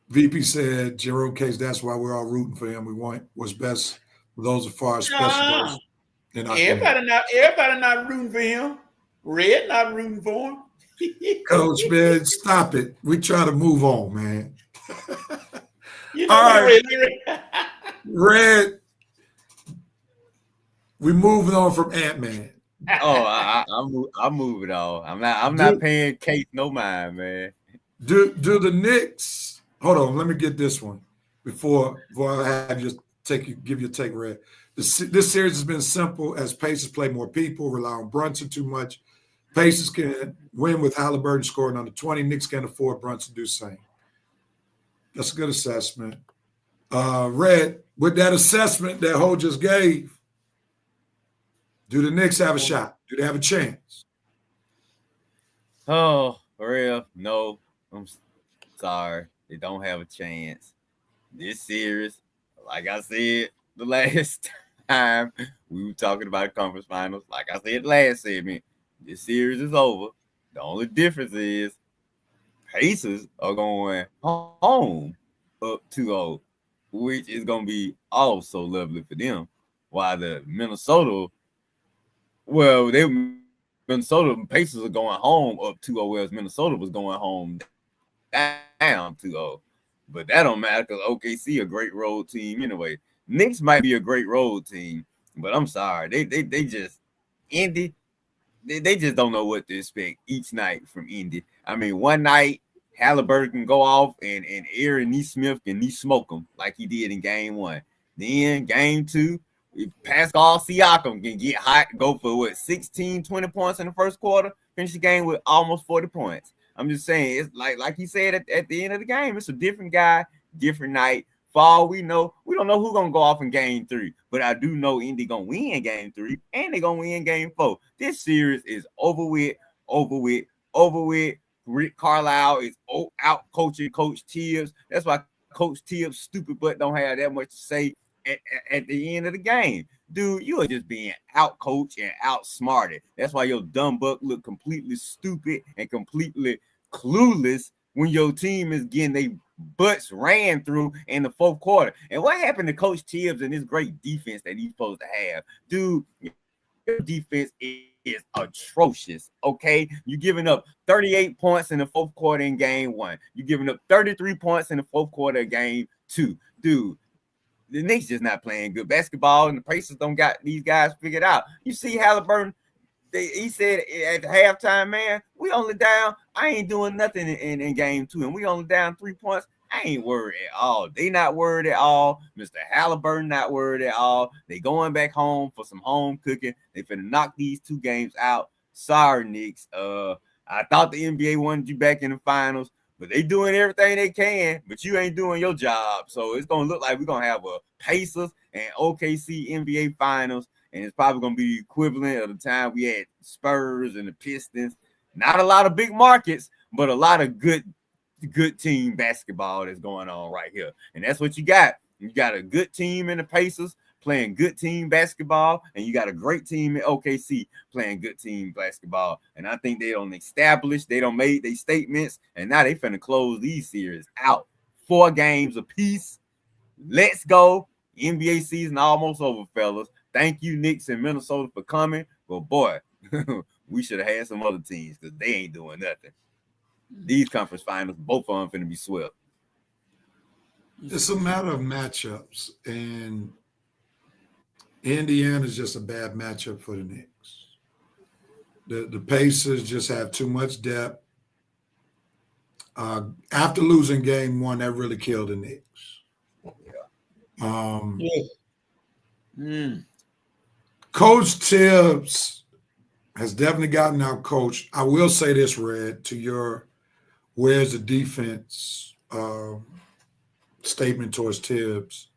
VP said, Jerome Case, that's why we're all rooting for him. We want what's best for those of far, especially those in our community. Everybody not rooting for him. Red not rooting for him. Coach, man, stop it. We try to move on, man. You know All right. Red. Red, we moving on from Ant-Man. Oh, I'm moving on. I'm not paying Kate no mind, man. Do the Knicks? Hold on, let me get this one before I have you give your take, Red. This series has been simple as Pacers play more people, rely on Brunson too much. Pacers can win with Halliburton scoring under 20. Knicks can't afford Brunson to do the same. That's a good assessment. Red, with that assessment that Ho just gave, do the Knicks have a shot? Do they have a chance? Oh, for real? No, I'm sorry. They don't have a chance. This series, like I said the last time we were talking about conference finals, like I said last segment, this series is over. The only difference is Pacers are going home up 2-0, which is going to be also lovely for them. While the Minnesota Pacers are going home up 2-0, whereas Minnesota was going home down 2-0. But that don't matter because OKC a great road team anyway. Knicks might be a great road team, but I'm sorry. They just Indy, they just don't know what to expect each night from Indy. I mean, one night Halliburton can go off and Aaron Nesmith can smoke him like he did in game 1. Then game 2, Pascal Siakam can get hot, go for 16, 20 points in the first quarter, finish the game with almost 40 points. I'm just saying, it's like he said at the end of the game, it's a different guy, different night. For all we know, we don't know who's going to go off in game 3, but I do know Indy going to win game 3, and they're going to win game 4. This series is over with. Rick Carlisle is out coaching Coach Tibbs. That's why Coach Tibbs' stupid butt don't have that much to say at the end of the game. Dude, you are just being out-coached and outsmarted. That's why your dumb buck look completely stupid and completely clueless when your team is getting their butts ran through in the fourth quarter. And what happened to Coach Tibbs and this great defense that he's supposed to have? Dude, your defense is atrocious, okay? You're giving up 38 points in the fourth quarter in game 1. You're giving up 33 points in the fourth quarter of game 2. Dude, the Knicks just not playing good basketball, and the Pacers don't got these guys figured out. You see Halliburton, he said at the halftime, man, we only down. I ain't doing nothing in game 2, and we only down 3 points. I ain't worried at all. They not worried at all. Mr. Halliburton not worried at all. They going back home for some home cooking. They finna knock these 2 games out. Sorry, Knicks. I thought the NBA wanted you back in the finals, but they doing everything they can, but you ain't doing your job. So it's going to look like we're going to have a Pacers and OKC NBA finals, and it's probably going to be the equivalent of the time we had Spurs and the Pistons. Not a lot of big markets, but a lot of good team basketball that's going on right here. And that's what you got. You got a good team in the Pacers playing good team basketball, and you got a great team in OKC playing good team basketball. And I think they don't establish, they don't make their statements, and now they finna close these series out. 4 games apiece. Let's go. NBA season almost over, fellas. Thank you, Knicks and Minnesota, for coming. But boy, we should have had some other teams because they ain't doing nothing. These conference finals, both of them finna be swept. It's a matter of matchups, and Indiana is just a bad matchup for the Knicks. The Pacers just have too much depth. After losing game 1, that really killed the Knicks. Coach Tibbs has definitely gotten out coached. I will say this, Red, to your where's the defense statement towards Tibbs.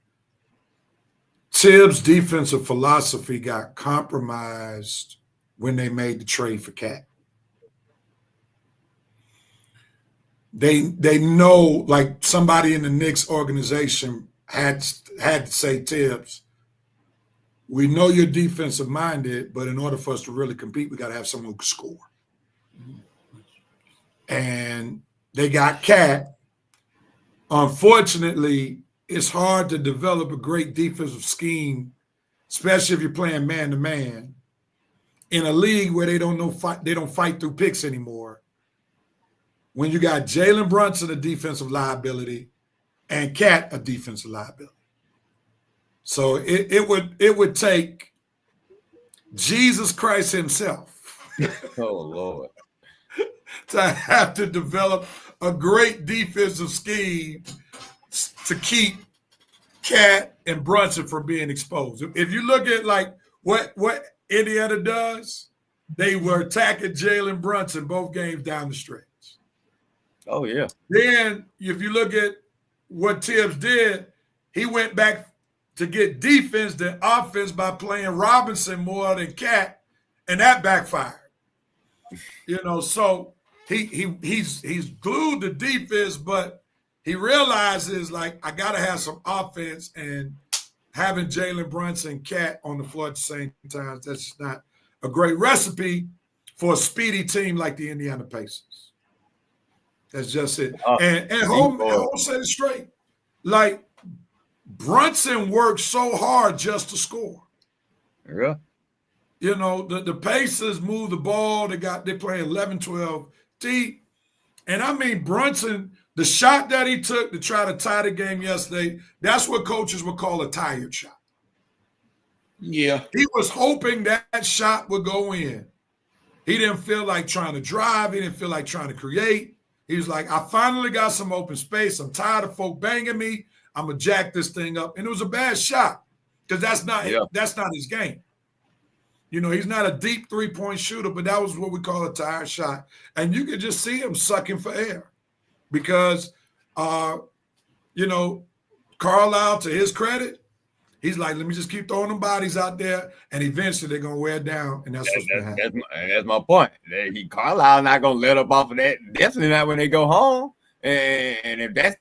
Tibbs' defensive philosophy got compromised when they made the trade for Cat. they know, like somebody in the Knicks organization had to say, Tibbs, we know you're defensive minded, but in order for us to really compete, we got to have someone who can score. And they got Cat. Unfortunately, it's hard to develop a great defensive scheme, especially if you're playing man to man, in a league where they don't fight through picks anymore. When you got Jalen Brunson, a defensive liability, and Cat, a defensive liability. So it would take Jesus Christ himself Oh Lord. to have to develop a great defensive scheme to keep Cat and Brunson from being exposed. If you look at like what Indiana does, they were attacking Jalen Brunson both games down the stretch. Oh yeah. Then if you look at what Tibbs did, he went back to get defense than offense by playing Robinson more than Cat, and that backfired. So he's glued to defense, but he realizes, like, I got to have some offense, and having Jalen Brunson and Cat on the floor at the same time, that's just not a great recipe for a speedy team like the Indiana Pacers. That's just it. And Holmes said it straight. Like, Brunson worked so hard just to score. Yeah. The Pacers move the ball. They play 11-12 deep. And I mean, Brunson, the shot that he took to try to tie the game yesterday, that's what coaches would call a tired shot. Yeah. He was hoping that shot would go in. He didn't feel like trying to drive. He didn't feel like trying to create. He was like, I finally got some open space. I'm tired of folk banging me. I'm going to jack this thing up. And it was a bad shot because that's not his game. He's not a deep three-point shooter, but that was what we call a tired shot. And you could just see him sucking for air because, Carlisle, to his credit, he's like, let me just keep throwing them bodies out there, and eventually they're going to wear down, and that's what's going to happen. That's my point. Carlisle not going to let up off of that. Definitely not when they go home. And if that's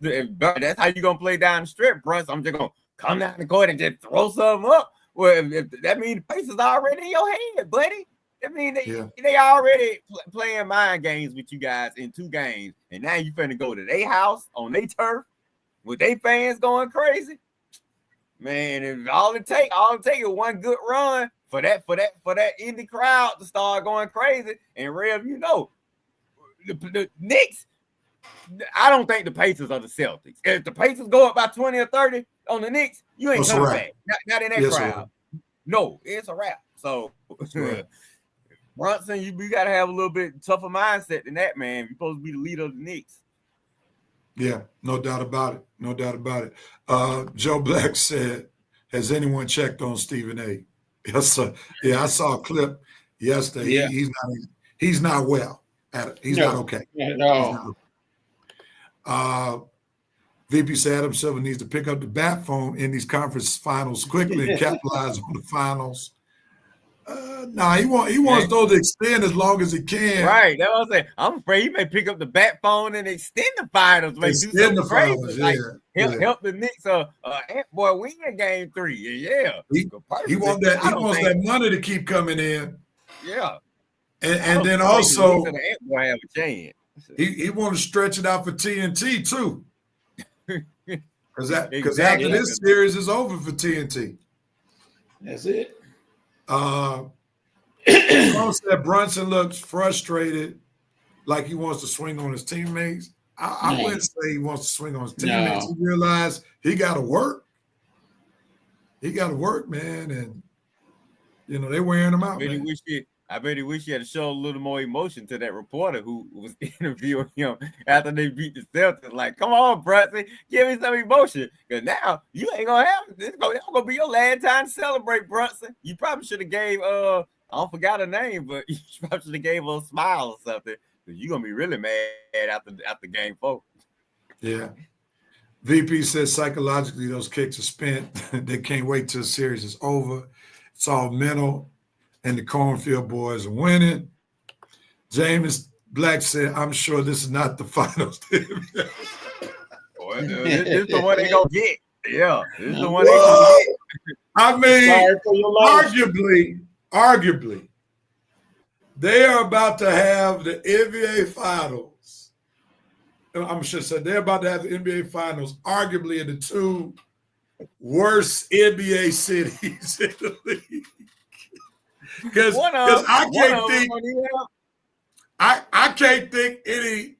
how you're going to play down the strip, Brunson, I'm just going to come down the court and just throw something up. Well, if that means the Pacers are already in your head, buddy. I mean, they already playing mind games with you guys in 2 games, and now you finna go to their house on their turf with their fans going crazy. Man, if all it take is one good run for that indie crowd to start going crazy. And Rev, the Knicks, I don't think the Pacers are the Celtics. If the Pacers go up by 20 or 30 on the Knicks, you ain't coming back. Not in that crowd. No, it's a wrap. So Brunson, you got to have a little bit tougher mindset than that, man. You're supposed to be the leader of the Knicks. Yeah, no doubt about it. No doubt about it. Joe Black said, has anyone checked on Stephen A? Yes, sir. Yeah, I saw a clip yesterday. Yeah. He's not well at it. He's not okay. No. VP said Adam Silver needs to pick up the bat phone in these conference finals quickly and capitalize on the finals. He wants those to extend as long as he can. Right. That's what I'm saying. I'm afraid he may pick up the bat phone and extend the finals. Extend the finals, help the Knicks win game 3. Yeah. He wants that money to keep coming in. Yeah. And then also the boy have a chance. He want to stretch it out for TNT too. Because after this series is over for TNT. That's it. Said Brunson looks frustrated, like he wants to swing on his teammates. I wouldn't say he wants to swing on his teammates. He realized he got to work. He got to work, man, and they're wearing him out. I bet he wish he had to show a little more emotion to that reporter who was interviewing him after they beat the Celtics. Like, come on, Brunson, give me some emotion. Because now you ain't going to have it. It's going to be your last time to celebrate, Brunson. You probably should have gave, I don't forgot her name, but you probably should have gave her a smile or something. Because you're going to be really mad after game 4. Yeah. VP says psychologically those kicks are spent. They can't wait till the series is over. It's all mental. And the Cornfield boys are winning. James Black said, I'm sure this is not the finals. This is the one they gonna get. Yeah, this is the one they gonna What? get. I mean, Sorry for your loss. arguably, they are about to have the NBA finals. I'm sure said they're about to have the NBA finals, arguably in the two worst NBA cities in the league. Because I can't think any.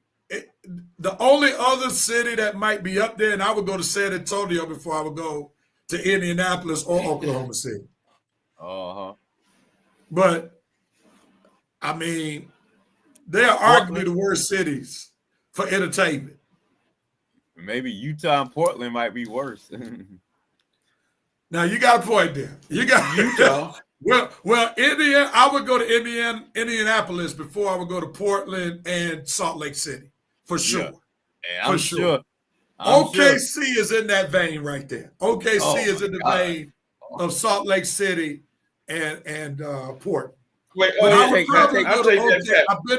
The only other city that might be up there, and I would go to San Antonio before I would go to Indianapolis or Oklahoma City. But I mean, they are arguably the worst cities for entertainment. Maybe Utah and Portland might be worse. Now you got a point there. You got Utah. Well, Indiana. I would go to Indianapolis before I would go to Portland and Salt Lake City for sure. Yeah, I'm sure. OKC is in that vein right there. OKC is in the vein of Salt Lake City and Portland. Wait, I've been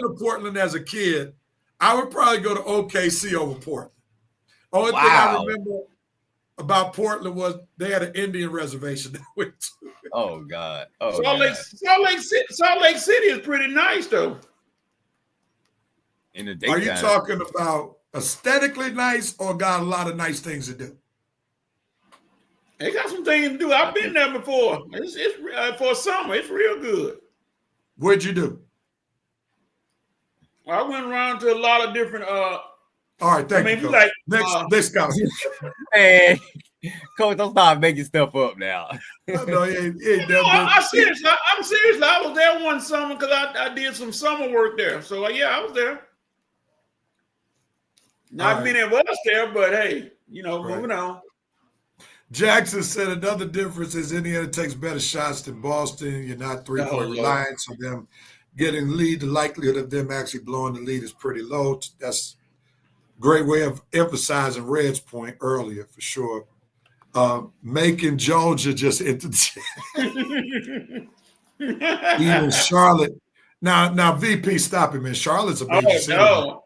to Portland as a kid. I would probably go to OKC over Portland. Only thing I remember about Portland was they had an Indian reservation that went to. Oh God! Salt Lake City is pretty nice though. In the daytime. Are you talking about aesthetically nice or got a lot of nice things to do? They got some things to do. I've been there before. It's for summer. It's real good. What'd you do? I went around to a lot of different. All right, thank you. Like next guy. Hey, Coach, don't stop making stuff up now. I'm serious. I'm serious. I was there one summer because I did some summer work there. So yeah, I was there. Not many of us there, but hey, moving on. Jackson said another difference is Indiana takes better shots than Boston. You're not 3-point reliant on them getting the lead. The likelihood of them actually blowing the lead is pretty low. That's a great way of emphasizing Red's point earlier for sure. Making Georgia just even Charlotte. Now VP, stop it, man. Charlotte's a major city. No.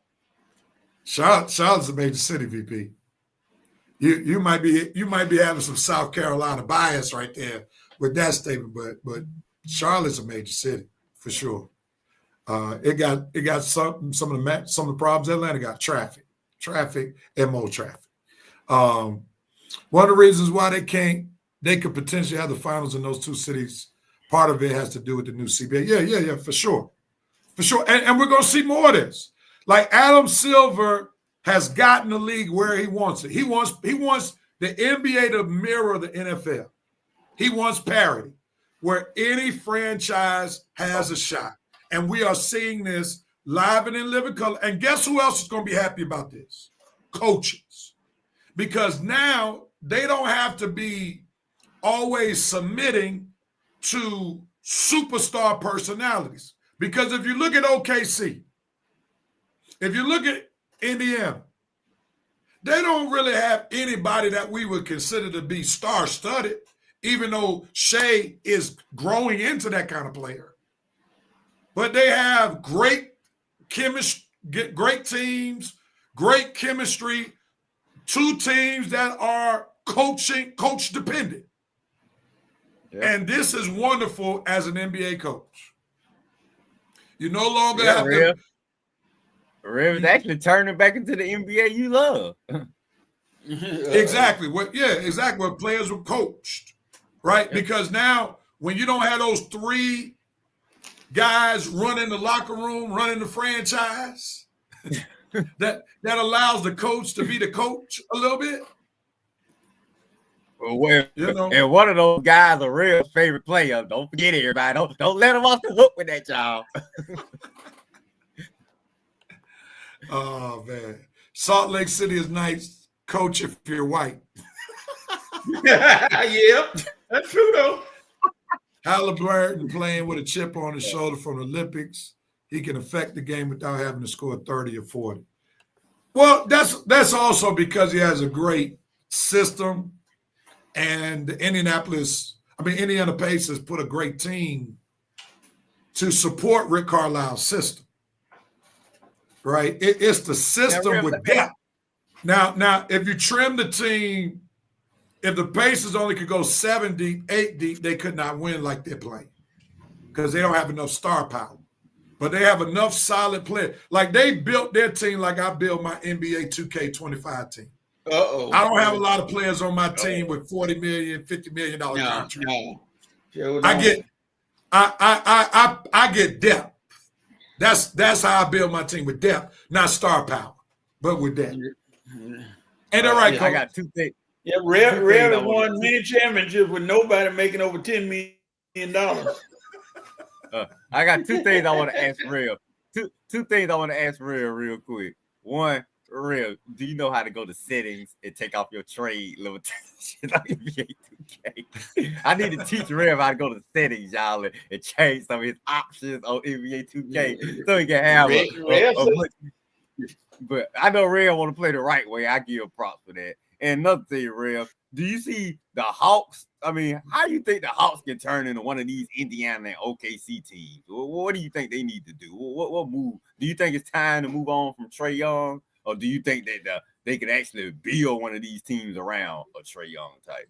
Charlotte's a major city, VP. You might be having some South Carolina bias right there with that statement, but Charlotte's a major city for sure. It got some of the problems Atlanta got: traffic and more traffic. One of the reasons why they could potentially have the finals in those two cities. Part of it has to do with the new CBA. Yeah, for sure, and we're gonna see more of this. Like Adam Silver has gotten the league where he wants it. He wants the NBA to mirror the NFL. He wants parity, where any franchise has a shot. And we are seeing this live and in living color. And guess who else is going to be happy about this? Coaches. Because now they don't have to be always submitting to superstar personalities. Because if you look at OKC, if you look at Indiana, they don't really have anybody that we would consider to be star-studded, even though Shea is growing into that kind of player. But they have great chemistry, great teams, great chemistry, two teams that are coach dependent. Yeah. And this is wonderful as an NBA coach. You no longer have to. Rivers actually turning back into the NBA you love. Exactly. Exactly. Where players were coached, right? Because now when you don't have those three guys running the locker room, running the franchise, that allows the coach to be the coach a little bit. Well, and one of those guys a real favorite player. Don't forget it, everybody. Don't let him off the hook with that, y'all. Oh man, Salt Lake City is nice, coach. If you're white, yep, that's true though. Halliburton playing with a chip on his shoulder from the Olympics, he can affect the game without having to score 30 or 40. Well, that's also because he has a great system, and the Indiana Pacers put a great team to support Rick Carlisle's system. right? It's the system Rev, with depth. Now, if you trim the team, if the Pacers only could go 7 deep, 8 deep, they could not win like they're playing because they don't have enough star power. But they have enough solid players. Like they built their team like I built my NBA 2K25 team. Uh-oh. I don't have a lot of players on my team with $40 million, $50 million contracts. No. I get depth. That's how I build my team, with depth, not star power, but with depth. Ain't that right, Coach? I got two things. Yeah, Rev has won many championships with nobody making over $10 million. I got two things I want to ask Rev. Two things I want to ask Rev real quick. One, Rev, do you know how to go to settings and take off your trade limitations on NBA 2K? I need to teach Rev how to go to settings, y'all, and change some of his options on NBA 2K so he can have but I know Rev want to play the right way. I give props for that. And another thing, Rev, do you see the Hawks? I mean, how do you think the Hawks can turn into one of these Indiana and OKC teams? What do you think they need to do? What move? Do you think it's time to move on from Trae Young? Or do you think that they could actually build one of these teams around a Trae Young type?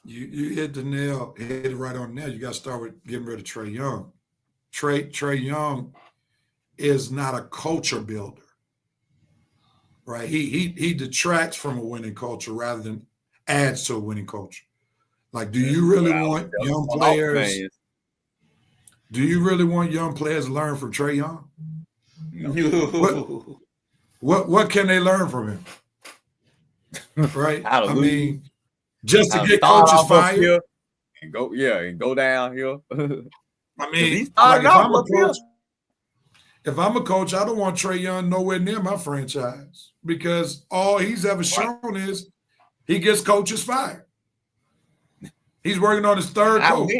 You hit it right on there. You got to start with getting rid of Trae Young. Trae Young is not a culture builder, right? He detracts from a winning culture rather than adds to a winning culture. Like, do you really want young players? Do you really want young players to learn from Trae Young? No. What can they learn from him? Right? I mean, just to get start coaches off up fired here and go down here. I mean, like if I'm a coach, I don't want Trae Young nowhere near my franchise because all he's ever shown is he gets coaches fired. He's working on his third coach.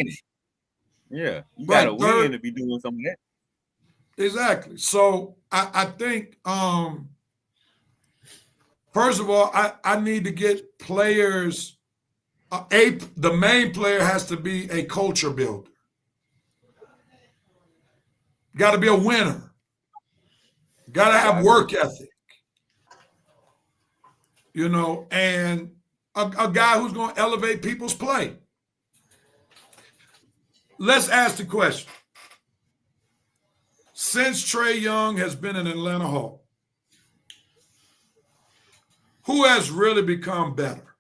Yeah, you got to win to be doing some of that. Exactly. So I think, first of all, I need to get players. The main player has to be a culture builder. Got to be a winner. Got to have work ethic. You know, and a guy who's going to elevate people's play. Let's ask the question. Since Trae Young has been an Atlanta Hawk, who has really become better?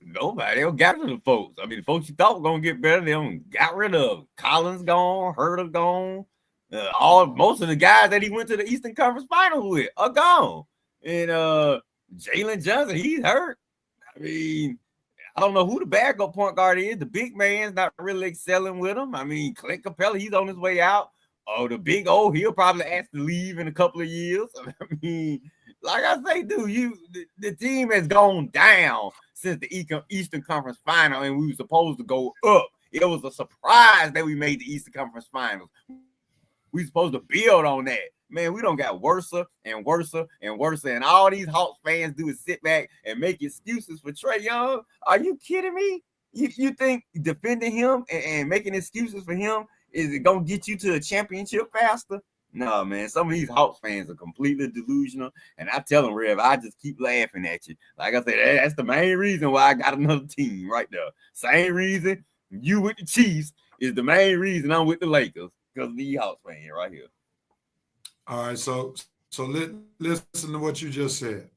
Nobody. They don't got rid of the folks. I mean, the folks you thought were going to get better, they don't got rid of. Collins gone, Herter gone. Most of the guys that he went to the Eastern Conference Finals with are gone. And Jalen Johnson, he's hurt. I mean, I don't know who the backup point guard is. The big man's not really excelling with him. I mean, Clint Capella, he's on his way out. Oh, the big O, he'll probably ask to leave in a couple of years. I mean, like I say, dude, the team has gone down since the Eastern Conference Final, and we were supposed to go up. It was a surprise that we made the Eastern Conference Finals. We supposed to build on that. Man, we don't got worse and worse and worse. And all these Hawks fans do is sit back and make excuses for Trae Young. Are you kidding me? You think defending him and making excuses for him is it going to get you to a championship faster? No, man. Some of these Hawks fans are completely delusional. And I tell them, Rev, I just keep laughing at you. Like I said, that's the main reason why I got another team right there. Same reason you with the Chiefs is the main reason I'm with the Lakers. Because of the Hawks fan right here. All right, so listen to what you just said.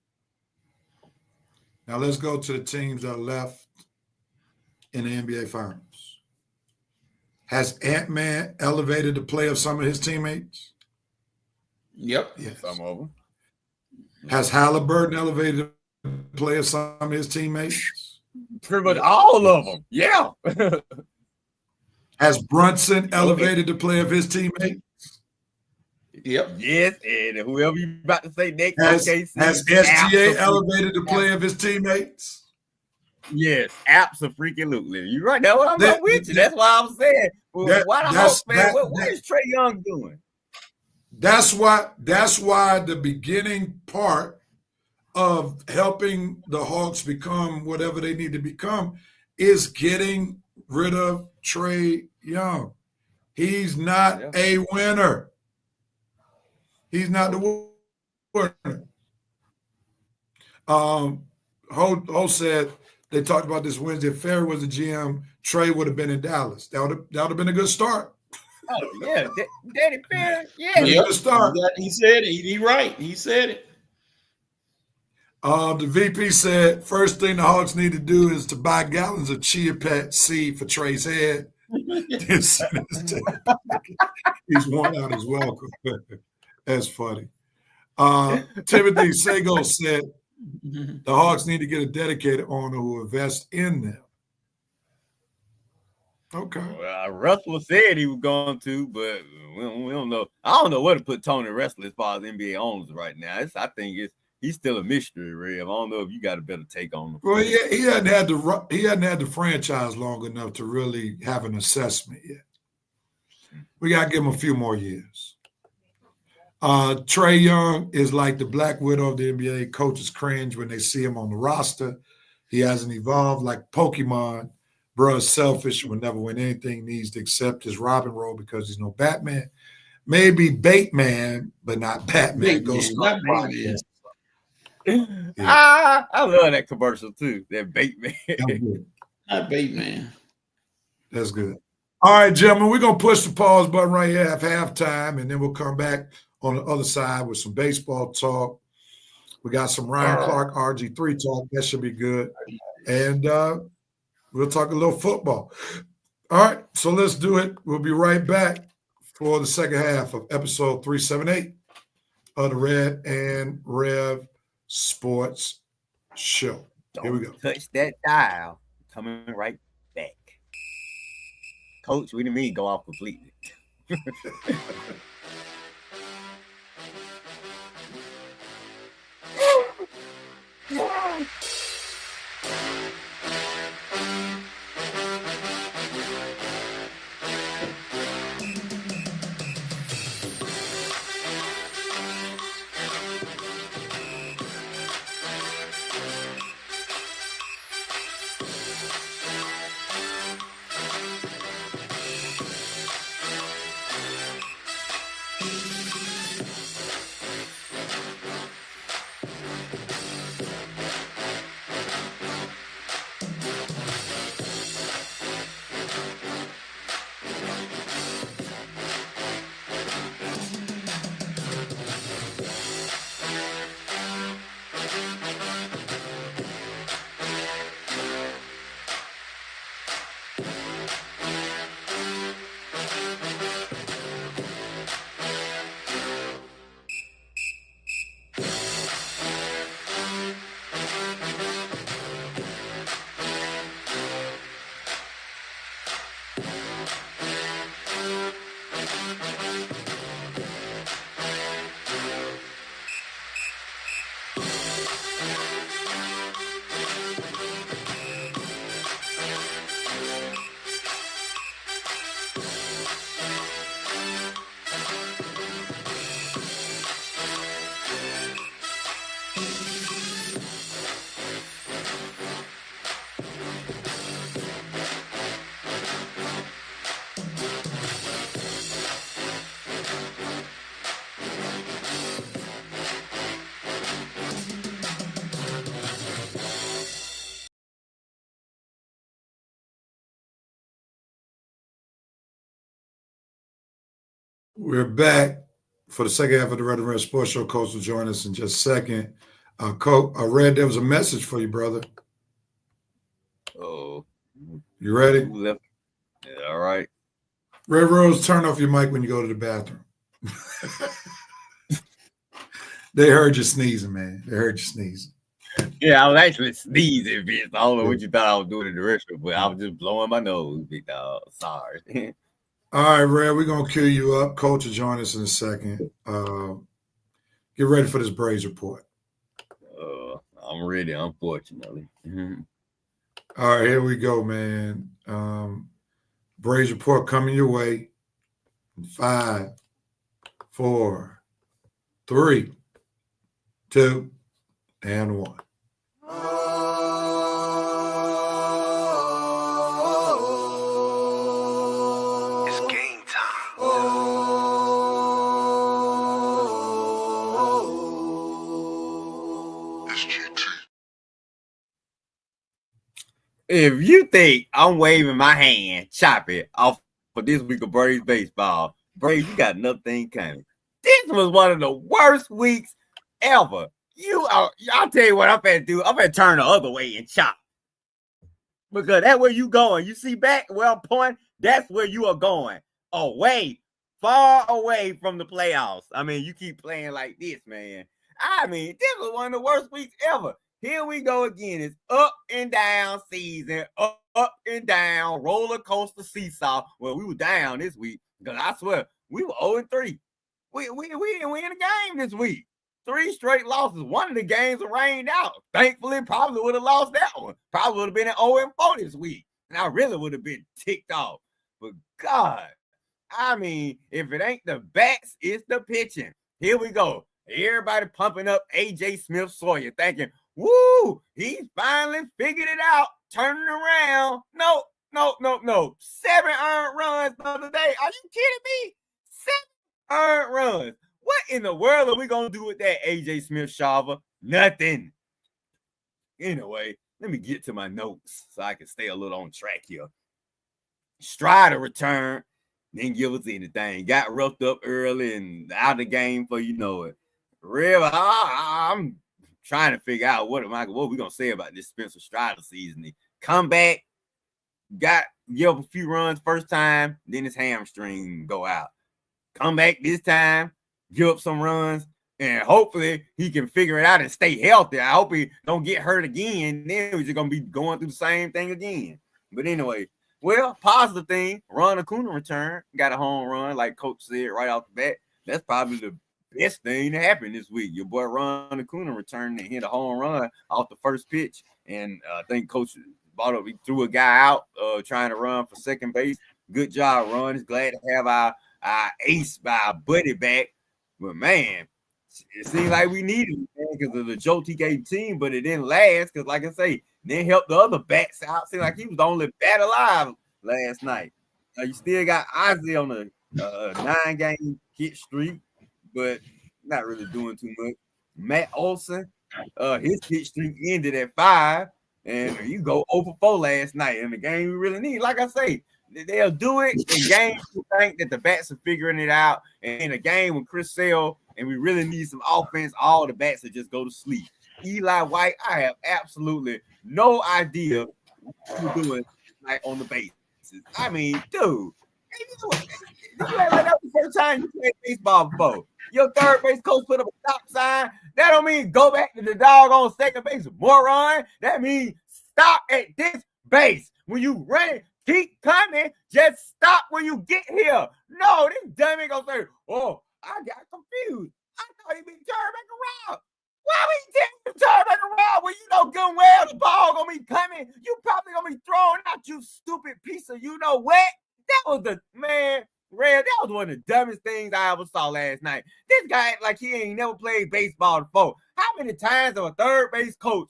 Now let's go to the teams that are left in the NBA Finals. Has Ant-Man elevated the play of some of his teammates? Yep. Yes. Some of them. Has Halliburton elevated the play of some of his teammates? Pretty much all of them. Yeah. Has Brunson elevated the play of his teammates? Yep. Yes, and whoever you about to say next, has SGA elevated the play of his teammates? Yes, absolutely. You're right. That's what I'm with you. That's why I'm saying. Why the Hawks fan? What is Trae Young doing? That's why the beginning part of helping the Hawks become whatever they need to become is getting rid of Trae Young. He's not a winner. He's not the winner. Ho said they talked about this Wednesday. If Ferry was the GM, Trey would have been in Dallas. That would have been a good start. Oh yeah, Daddy Ferry. Yeah, good start. He said it. He right. He said it. The VP said first thing the Hawks need to do is to buy gallons of chia pet seed for Trey's head. He's worn out his welcome. That's funny. Timothy Sago said the Hawks need to get a dedicated owner who invests in them. Okay. Well, Russell said he was going to, but we don't know. I don't know where to put Tony Russell as far as NBA owners right now. I think he's still a mystery, Rev. I don't know if you got a better take on him. Well, he hadn't had the franchise long enough to really have an assessment yet. We got to give him a few more years. Trae Young is like the Black Widow of the NBA. Coaches cringe when they see him on the roster. He hasn't evolved like Pokemon. Bro is selfish, will never win anything, needs to accept his Robin role because he's no Batman. Maybe Bateman, but not Batman. Not Batman. I love that commercial too. That Bateman. Not Bateman. That's good. All right, gentlemen, we're going to push the pause button right here at halftime, and then we'll come back on the other side with some baseball talk. We got some Ryan Clark, RG3 talk. That should be good. And we'll talk a little football. All right, so let's do it. We'll be right back for the second half of episode 378 of the Red and Rev Sports Show. Here we go. Touch that dial. Coming right back. Coach, what do you mean go off completely? We're back for the second half of the Red and Red Sports Show. Coach will join us in just a second. Coach, I read there was a message for you, brother. Oh. You ready? Yeah, all right. Red Rose, turn off your mic when you go to the bathroom. They heard you sneezing, man. They heard you sneezing. Yeah, I was actually sneezing, bitch. I don't know what you thought I was doing in the restroom, but I was just blowing my nose, big dog. Sorry. All right, Red, we're going to cue you up. Coach will join us in a second. Get ready for this Braves report. I'm ready, unfortunately. All right, here we go, man. Braves report coming your way. 5, 4, 3, 2, and 1. It's game time. if you think I'm waving my hand, chop it off for this week of Braves baseball, Braves, you got another thing coming. This was one of the worst weeks ever. I'll tell you what I'm finna do. I'm finna turn the other way and chop. Because that's where you going. You see back where I'm pointing? That's where you are going. Away, far away from the playoffs. I mean, you keep playing like this, man. I mean, this was one of the worst weeks ever. Here we go again. It's up and down season, up and down, roller coaster seesaw. Well, we were down this week because I swear we were 0-3. We didn't win a game this week. 3 straight losses. One of the games were rained out. Thankfully, probably would have lost that one. Probably would have been at 0-4 this week. And I really would have been ticked off. But God, I mean, if it ain't the bats, it's the pitching. Here we go. Everybody pumping up A.J. Smith-Sawyer, thinking, woo, he's finally figured it out, turning around. No. 7 earned runs the other day. Are you kidding me? 7 earned runs. What in the world are we going to do with that, A.J. Smith-Sawyer? Nothing. Anyway, let me get to my notes so I can stay a little on track here. Strider returned, didn't give us anything. Got roughed up early and out of the game for you know it. Real, I'm trying to figure out what we gonna say about this Spencer Strider season. He come back, give up a few runs first time, then his hamstring go out. Come back this time, give up some runs, and hopefully he can figure it out and stay healthy. I hope he don't get hurt again. Then we're just gonna be going through the same thing again. But anyway, well, positive thing, Ron Acuna returned, got a home run, like Coach said right off the bat. That's probably the best thing that happened this week. Your boy Ron Acuna returned and hit a home run off the first pitch. And I think Coach he threw a guy out trying to run for second base. Good job, Ron. He's glad to have our ace, our buddy back. But, man, it seems like we needed it because of the Joe TK team, but it didn't last because, like I say, didn't help the other bats out. Seemed like he was the only bat alive last night. You still got Ozzy on a 9-game hit streak, but not really doing too much. Matt Olson, his hit streak ended at 5, and you go 0-4 last night in the game we really need. Like I say, they'll do it in games you think that the bats are figuring it out. And in a game with Chris Sale and we really need some offense, all the bats will just go to sleep. Eli White, I have absolutely no idea what you're doing like on the bases. I mean, dude, that was the first time you played baseball before. Your third base coach put up a stop sign. That don't mean go back to the dog on second base, moron. That means stop at this base. When you run it, keep coming. Just stop when you get here. No, this dummy gonna say, oh, I got confused. I thought he'd be turned back around. Why would you tell me to turn back around when you know good and well the ball gonna be coming? You probably gonna be throwing out, you stupid piece of you know what? That was the man, Red. That was one of the dumbest things I ever saw last night. This guy act like he ain't never played baseball before. How many times have a third base coach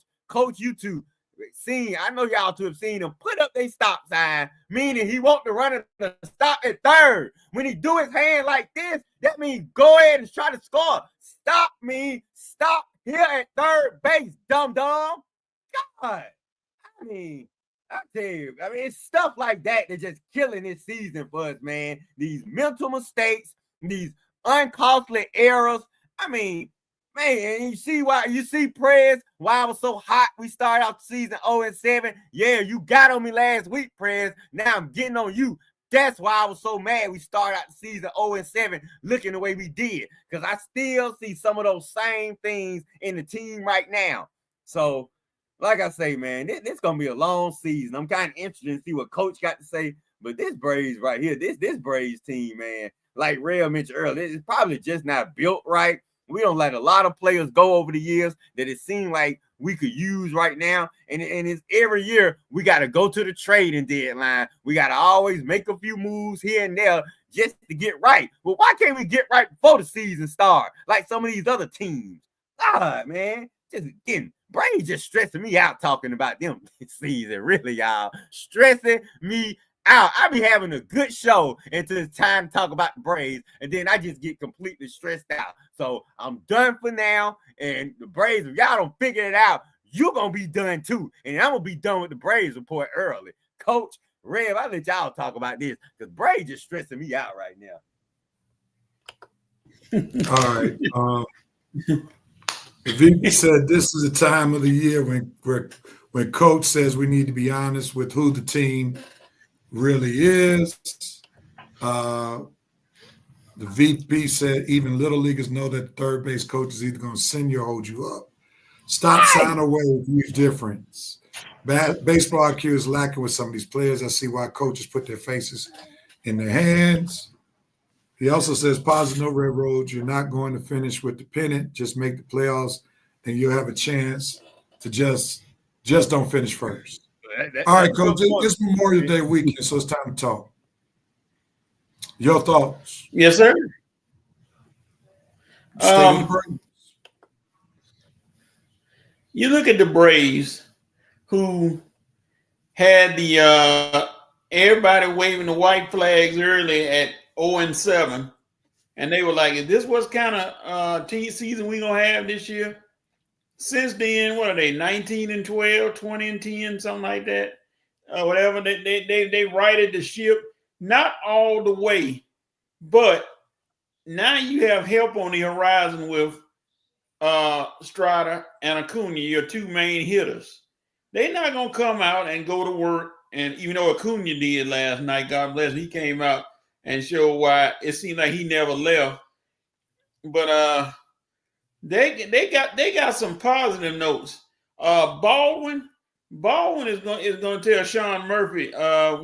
you two seen? I know y'all two have seen him put up their stop sign, meaning he want the runner to stop at third. When he do his hand like this, that means go ahead and try to score. Stop me. Stop here at third base, dum-dum. God, I mean, I tell you, it's stuff like that that's just killing this season for us, man. These mental mistakes, these uncostly errors. I mean, man, you see Prez, why I was so hot. We started out the season 0-7. Yeah, you got on me last week, Prez. Now I'm getting on you. That's why I was so mad we started out the season 0-7 looking the way we did. Because I still see some of those same things in the team right now. So, like I say, man, this going to be a long season. I'm kind of interested to see what Coach got to say. But this Braves right here, this Braves team, man, like Ray mentioned earlier, it's probably just not built right. We don't let a lot of players go over the years that it seemed like we could use right now. And it's every year we got to go to the trading deadline. We got to always make a few moves here and there just to get right. Well, why can't we get right before the season starts like some of these other teams? God, man, just again, Braves just stressing me out talking about them this season. Really, y'all, stressing me out. I be having a good show until it's time to talk about the Braves, and then I just get completely stressed out. So I'm done for now. And the Braves, if y'all don't figure it out, you're going to be done too. And I'm going to be done with the Braves report early. Coach, Rev, I'll let y'all talk about this because Braves just stressing me out right now. All right. VP said this is a time of the year when coach says we need to be honest with who the team really is. The VP said even little leaguers know that the third base coach is either going to send you or hold you up. Stop signing away with huge difference. Baseball IQ is lacking with some of these players. I see why coaches put their faces in their hands. He also says positive no red road. You're not going to finish with the pennant. Just make the playoffs, and you'll have a chance to just don't finish first. All right, Coach. It's Memorial Day weekend, so it's time to talk. Your thoughts? Yes, sir. You look at the Braves, who had the everybody waving the white flags early at 0-7, and they were like, "Is this what's kind of season we gonna have this year?" Since then, what are they? 19-12, 20-10, something like that. Whatever. They righted the ship, not all the way, but now you have help on the horizon with Strider and Acuna, your two main hitters. They're not gonna come out and go to work. And even though Acuna did last night, God bless him, he came out and showed why it seemed like he never left. But they got some positive notes. Baldwin is going to tell Sean Murphy,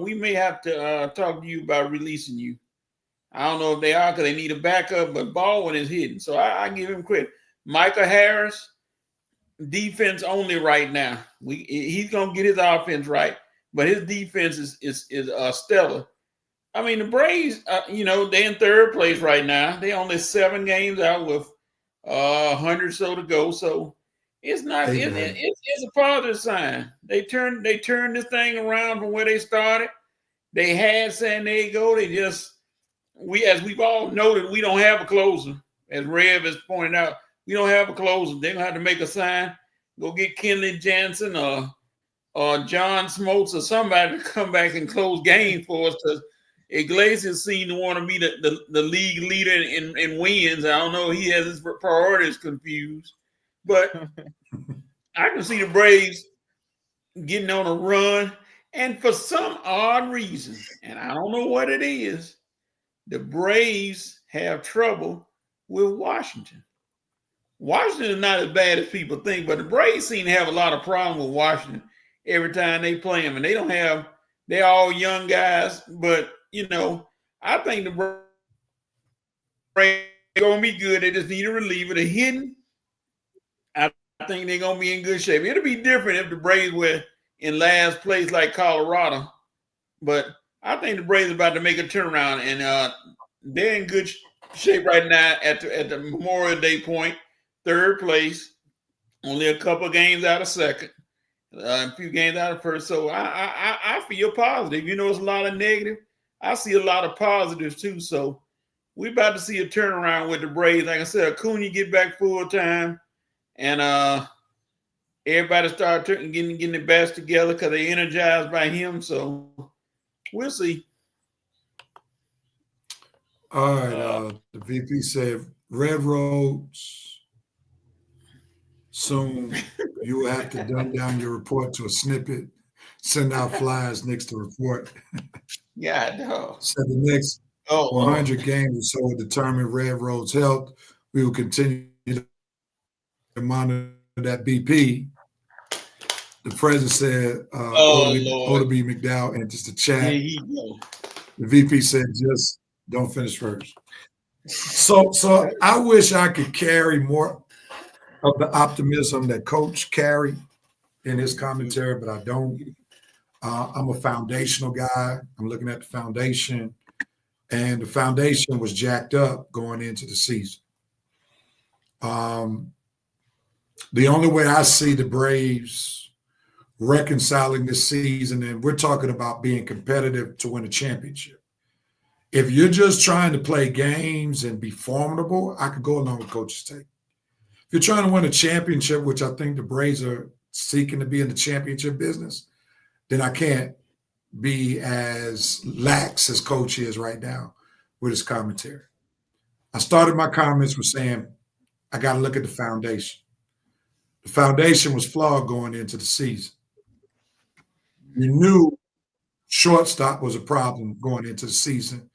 we may have to talk to you about releasing you. I don't know if they are because they need a backup, but Baldwin is hidden, so I give him credit. Michael Harris, defense only right now. He's going to get his offense right, but his defense is stellar. I mean, the Braves, they're in third place right now. They only 7 games out with 100 so to go. So it's not. It's a positive sign. They turned this thing around from where they started. They had San Diego. As we've all noted, we don't have a closer. As Rev has pointed out, we don't have a closer. They're gonna have to make a sign. Go get Kenley Jansen or John Smoltz or somebody to come back and close games for us because Iglesias seemed to want to be the league leader in wins. I don't know. He has his priorities confused. But I can see the Braves getting on a run. And for some odd reason, and I don't know what it is, the Braves have trouble with Washington. Washington is not as bad as people think, but the Braves seem to have a lot of problems with Washington every time they play them. And they're all young guys, but I think the Braves are going to be good. They just need a reliever. They're hidden. I think they're going to be in good shape. It'll be different if the Braves were in last place like Colorado. But I think the Braves are about to make a turnaround, and they're in good shape right now at the Memorial Day point. Third place, only a couple of games out of second, a few games out of first. So I feel positive. It's a lot of negative. I see a lot of positives too. So we're about to see a turnaround with the Braves. Like I said, Acuna get back full time, and everybody start getting their best together because they're energized by him. So we'll see. All right. The VP said red roads. Soon you will have to dumb down your report to a snippet, send out flyers next to report. Yeah, no. Said the next 100 games or so will determine Red Road's health. We will continue to monitor that BP. The president said, Odeby McDowell enters the chat. There you go. The VP said, just don't finish first. So I wish I could carry more of the optimism that Coach carried in his commentary, but I don't. I'm a foundational guy. I'm looking at the foundation, and the foundation was jacked up going into the season. The only way I see the Braves reconciling this season, and we're talking about being competitive to win a championship. If you're just trying to play games and be formidable, I could go along with Coach's take. If you're trying to win a championship, which I think the Braves are seeking to be in the championship business, then I can't be as lax as Coach is right now with his commentary. I started my comments with saying, I got to look at the foundation. The foundation was flawed going into the season. You knew shortstop was a problem going into the season,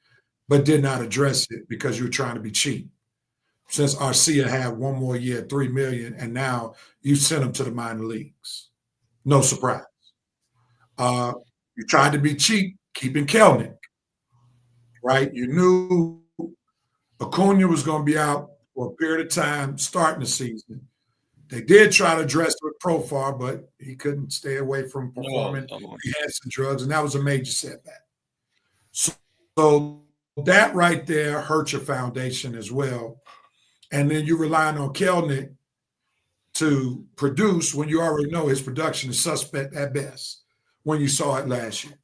but did not address it because you were trying to be cheap. Since Arcia had one more year, $3 million, and now you sent him to the minor leagues. No surprise. You tried to be cheap, keeping Kelnick, right? You knew Acuna was going to be out for a period of time starting the season. They did try to address it with Profar, but he couldn't stay away from performing enhancing drugs, and that was a major setback. So that right there hurt your foundation as well. And then you're relying on Kelnick to produce when you already know his production is suspect at best when you saw it last year.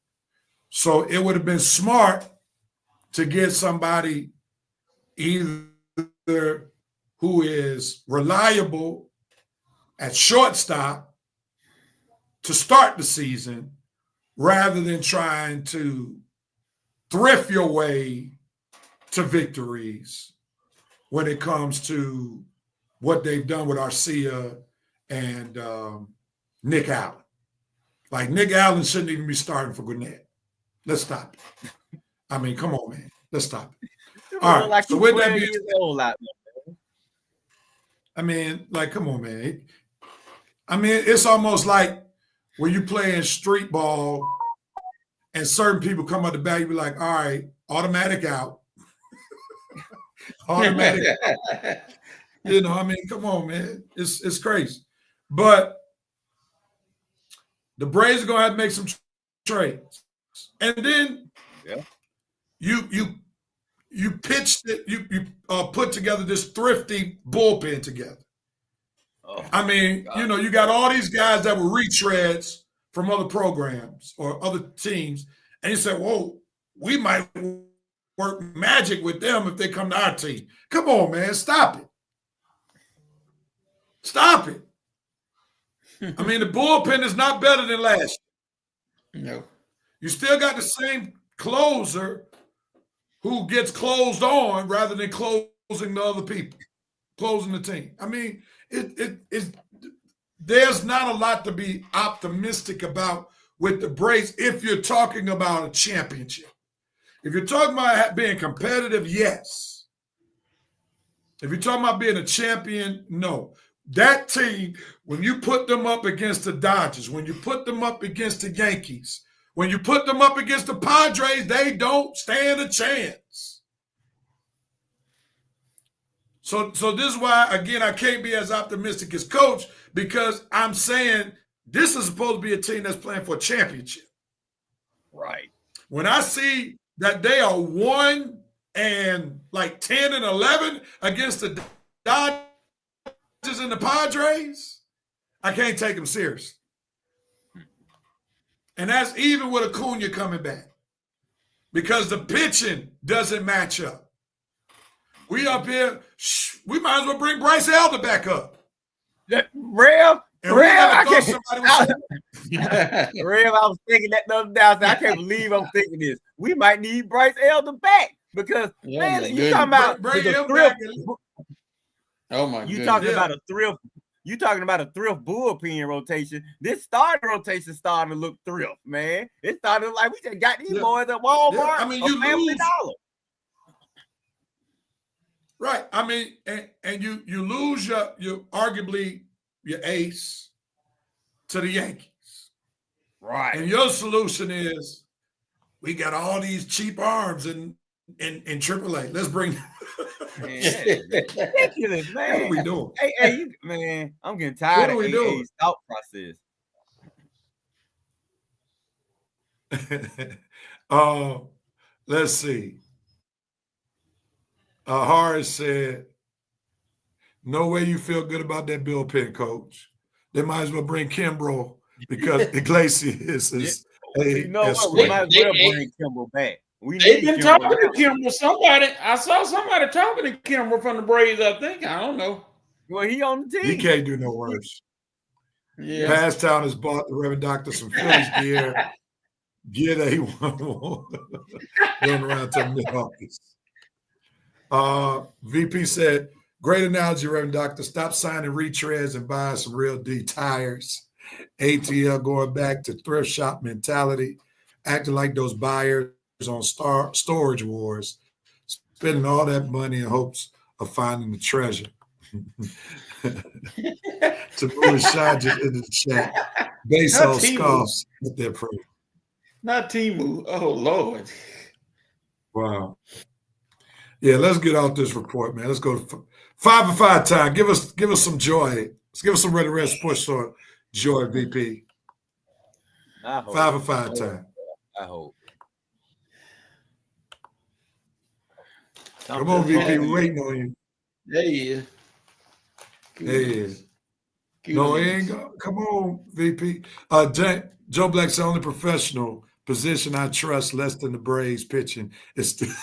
So it would have been smart to get somebody either who is reliable at shortstop to start the season rather than trying to thrift your way to victories when it comes to what they've done with Arcia and Nick Allen. Like, Nick Allen shouldn't even be starting for Gwinnett. Let's stop it. I mean, come on, man. Let's stop it. All right. Like, so with that being, I mean, like, come on, man. I mean, it's almost like when you play in street ball and certain people come up the bat, you be like, all right, automatic out. Automatic out. You know, I mean, come on, man. It's crazy. But the Braves are going to have to make some trades. And then you pitched it, you put together this thrifty bullpen together. Oh, I mean, God. You know, you got all these guys that were retreads from other programs or other teams, and you said, whoa, we might work magic with them if they come to our team. Come on, man, stop it. Stop it. I mean, the bullpen is not better than last year. No. You still got the same closer who gets closed on rather than closing the other people, closing the team. I mean, there's not a lot to be optimistic about with the Braves if you're talking about a championship. If you're talking about being competitive, yes. If you're talking about being a champion, no. That team, when you put them up against the Dodgers, when you put them up against the Yankees, when you put them up against the Padres, they don't stand a chance. So this is why, again, I can't be as optimistic as Coach, because I'm saying this is supposed to be a team that's playing for a championship. Right. When I see that they are 1 and like 10 and 11 against the Dodgers and the Padres, I can't take them serious. And that's even with Acuna coming back, because the pitching doesn't match up. We up here, we might as well bring Bryce Elder back up. Rev, I Rev, was thinking that the other day. I said, I can't believe I'm thinking this. We might need Bryce Elder back because, man, you talking about oh my! You talking about a thrift? You talking about a thrift bullpen rotation? This starting rotation starting to look thrift, man. It started like we just got these boys at Walmart. Yeah. I mean, you lose. $50. Right. I mean, and you lose your arguably your ace to the Yankees. Right. And your solution is we got all these cheap arms in AAA. Let's bring ridiculous, man. What are we doing? Hey, man, I'm getting tired of AA's thought process. Let's see. Horace said, no way you feel good about that bullpen, Coach. They might as well bring Kimbrel because Iglesias is you know what? We might as well bring Kimbrel back. They've been talking to Kimbrel. I saw somebody talking to Kimbrel from the Braves, I think. I don't know. Well, he on the team. He can't do no worse. Yeah. Passtown has bought the Reverend Doctor some Phillies gear. Gear that he won running around to the mid-office. VP said, great analogy, Reverend Doctor. Stop signing retreads and buy some real D tires. ATL going back to thrift shop mentality, acting like those buyers on storage wars, spending all that money in hopes of finding the treasure. Taboo Shah just in the chat. Base Not on Timu. scoffs at their prayer. Not Timu. Oh Lord. Wow. Yeah, let's get off this report, man. Let's go to 5 for 5 time. Give us some joy. Let's give us some Red and Red Sports Store joy, VP. 5 for 5 time. I hope. Come on, VP. We're waiting on you. There he is. There he is. No, he ain't go. Come on, VP. Joe Black's the only professional position I trust less than the Braves pitching. It's still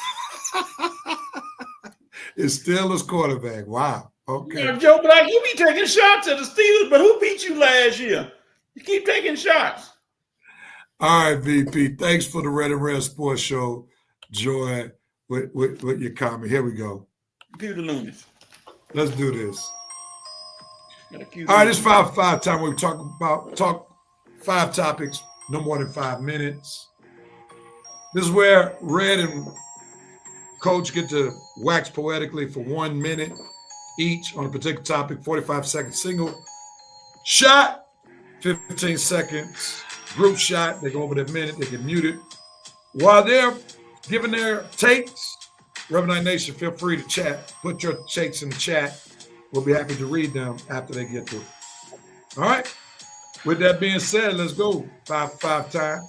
it's still his quarterback. Wow. Okay. Yeah, Joe Black, you be taking shots at the Steelers, but who beat you last year? You keep taking shots. All right, VP. Thanks for the Red and Red Sports Show, Joy, with your comment. Here we go. Cue the Lunas. Let's do this. All right, it's 5 for 5 time. We talk 5 topics, no more than 5 minutes. This is where Red and Coach get to wax poetically for 1 minute each on a particular topic, 45-second single shot, 15 seconds group shot. They go over the minute, they get muted. While they're giving their takes, Reverend Nation, feel free to chat. Put your takes in the chat. We'll be happy to read them after they get through. All right. With that being said, let's go. 5 for 5 time.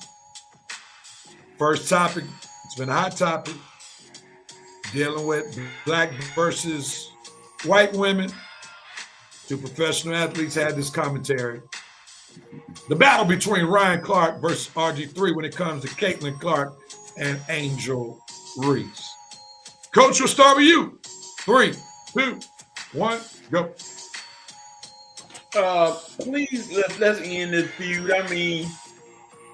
First topic. It's been a hot topic. Dealing with black versus white women. 2 professional athletes had this commentary. The battle between Ryan Clark versus RG3 when it comes to Caitlin Clark and Angel Reese. Coach, we'll start with you. 3, 2, 1, go. Please let's end this feud. I mean,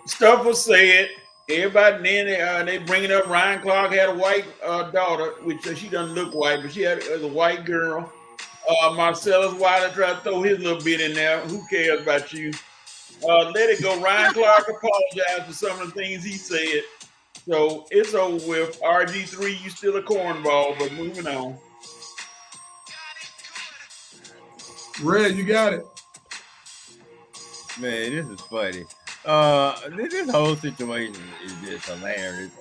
stuff was said. Everybody then they bringing up Ryan Clark had a white daughter, which she doesn't look white, but she had a white girl. Marcellus Wilder tried to throw his little bit in there. Who cares about you? Let it go. Ryan Clark apologized for some of the things he said. So it's over with. RG3, you still a cornball, but moving on. Red, you got it. Man, this is funny. This whole situation is just hilarious.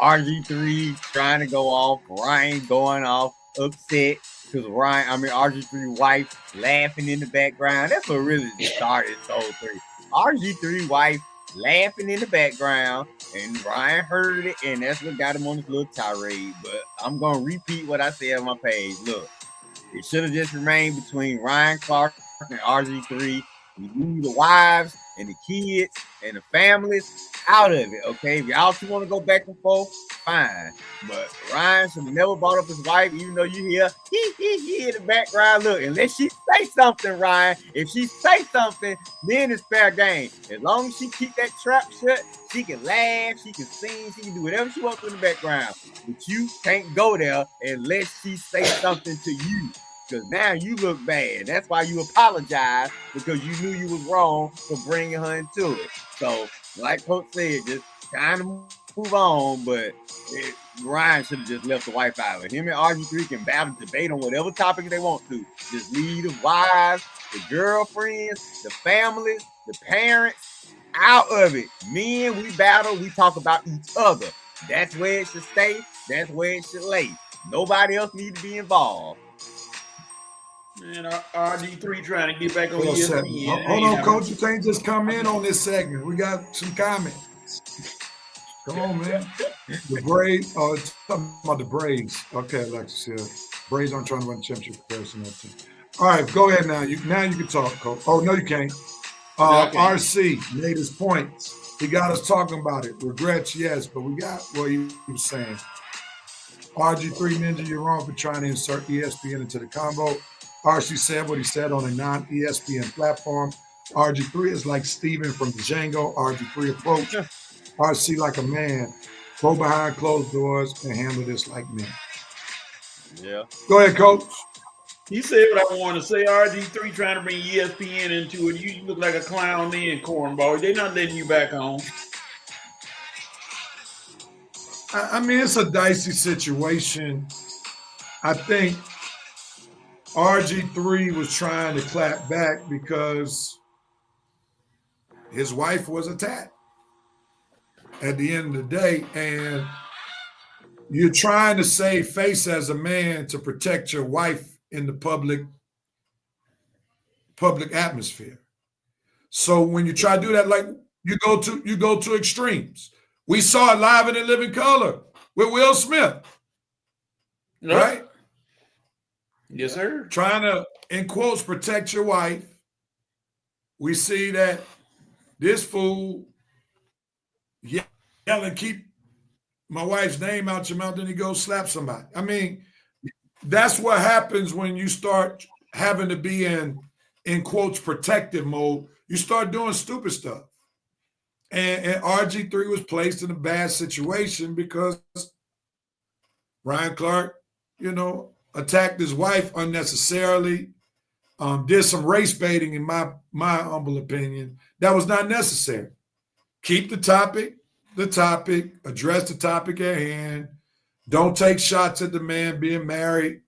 RG3 trying to go off, Ryan going off, upset because RG3 wife laughing in the background. That's what really started this whole thing. RG3 wife laughing in the background, and Ryan heard it, and that's what got him on this little tirade. But I'm gonna repeat what I said on my page. Look, it should have just remained between Ryan Clark and RG3. We leave the wives and the kids and the families out of it, okay? If y'all two want to go back and forth, fine. But Ryan should have never brought up his wife, even though you hear he in the background. Look, unless she say something, Ryan, if she say something, then it's fair game. As long as she keep that trap shut, she can laugh, she can sing, she can do whatever she wants in the background. But you can't go there unless she say something to you. Because now you look bad. That's why you apologize, because you knew you was wrong for bringing her into it. So, like Coach said, just kind of move on. But Ryan should have just left the wife out of it. Him and RG3 can battle, debate on whatever topic they want to. Just leave the wives, the girlfriends, the families, the parents out of it. Men, we battle, we talk about each other. That's where it should stay. That's where it should lay. Nobody else needs to be involved. Man, RG3 trying to get back on ESPN. Hold on, Coach. You can't just come in on this segment. We got some comments. Come on, man. The Braves. Oh, it's talking about the Braves. Okay, Alexis. Yeah. Braves aren't trying to run championship comparison. All right, go ahead now. You can talk, Coach. Oh, no, you can't. Okay. RC made his points. He got us talking about it. Regrets, yes, but we got what he was saying. RG3 Ninja, you're wrong for trying to insert ESPN into the combo. RC said what he said on a non-ESPN platform. RG3 is like Steven from Django. RG3 approach RC like a man. Go behind closed doors and handle this like men. Yeah. Go ahead, Coach. He said what I want to say. RG3 trying to bring ESPN into it. You look like a clown then, cornball. They're not letting you back home. I mean, it's a dicey situation. I think RG3 was trying to clap back because his wife was attacked at the end of the day. And you're trying to save face as a man to protect your wife in the public atmosphere. So when you try to do that, like you go to extremes. We saw it live and in living color with Will Smith. Nope. Right? Yes, sir. Trying to, in quotes, protect your wife. We see that this fool yelling, keep my wife's name out your mouth, then he goes slap somebody. I mean, that's what happens when you start having to be in quotes, protective mode. You start doing stupid stuff. And RG3 was placed in a bad situation because Ryan Clark, attacked his wife unnecessarily, did some race baiting in my humble opinion. That was not necessary. Keep the topic, address the topic at hand. Don't take shots at the man being married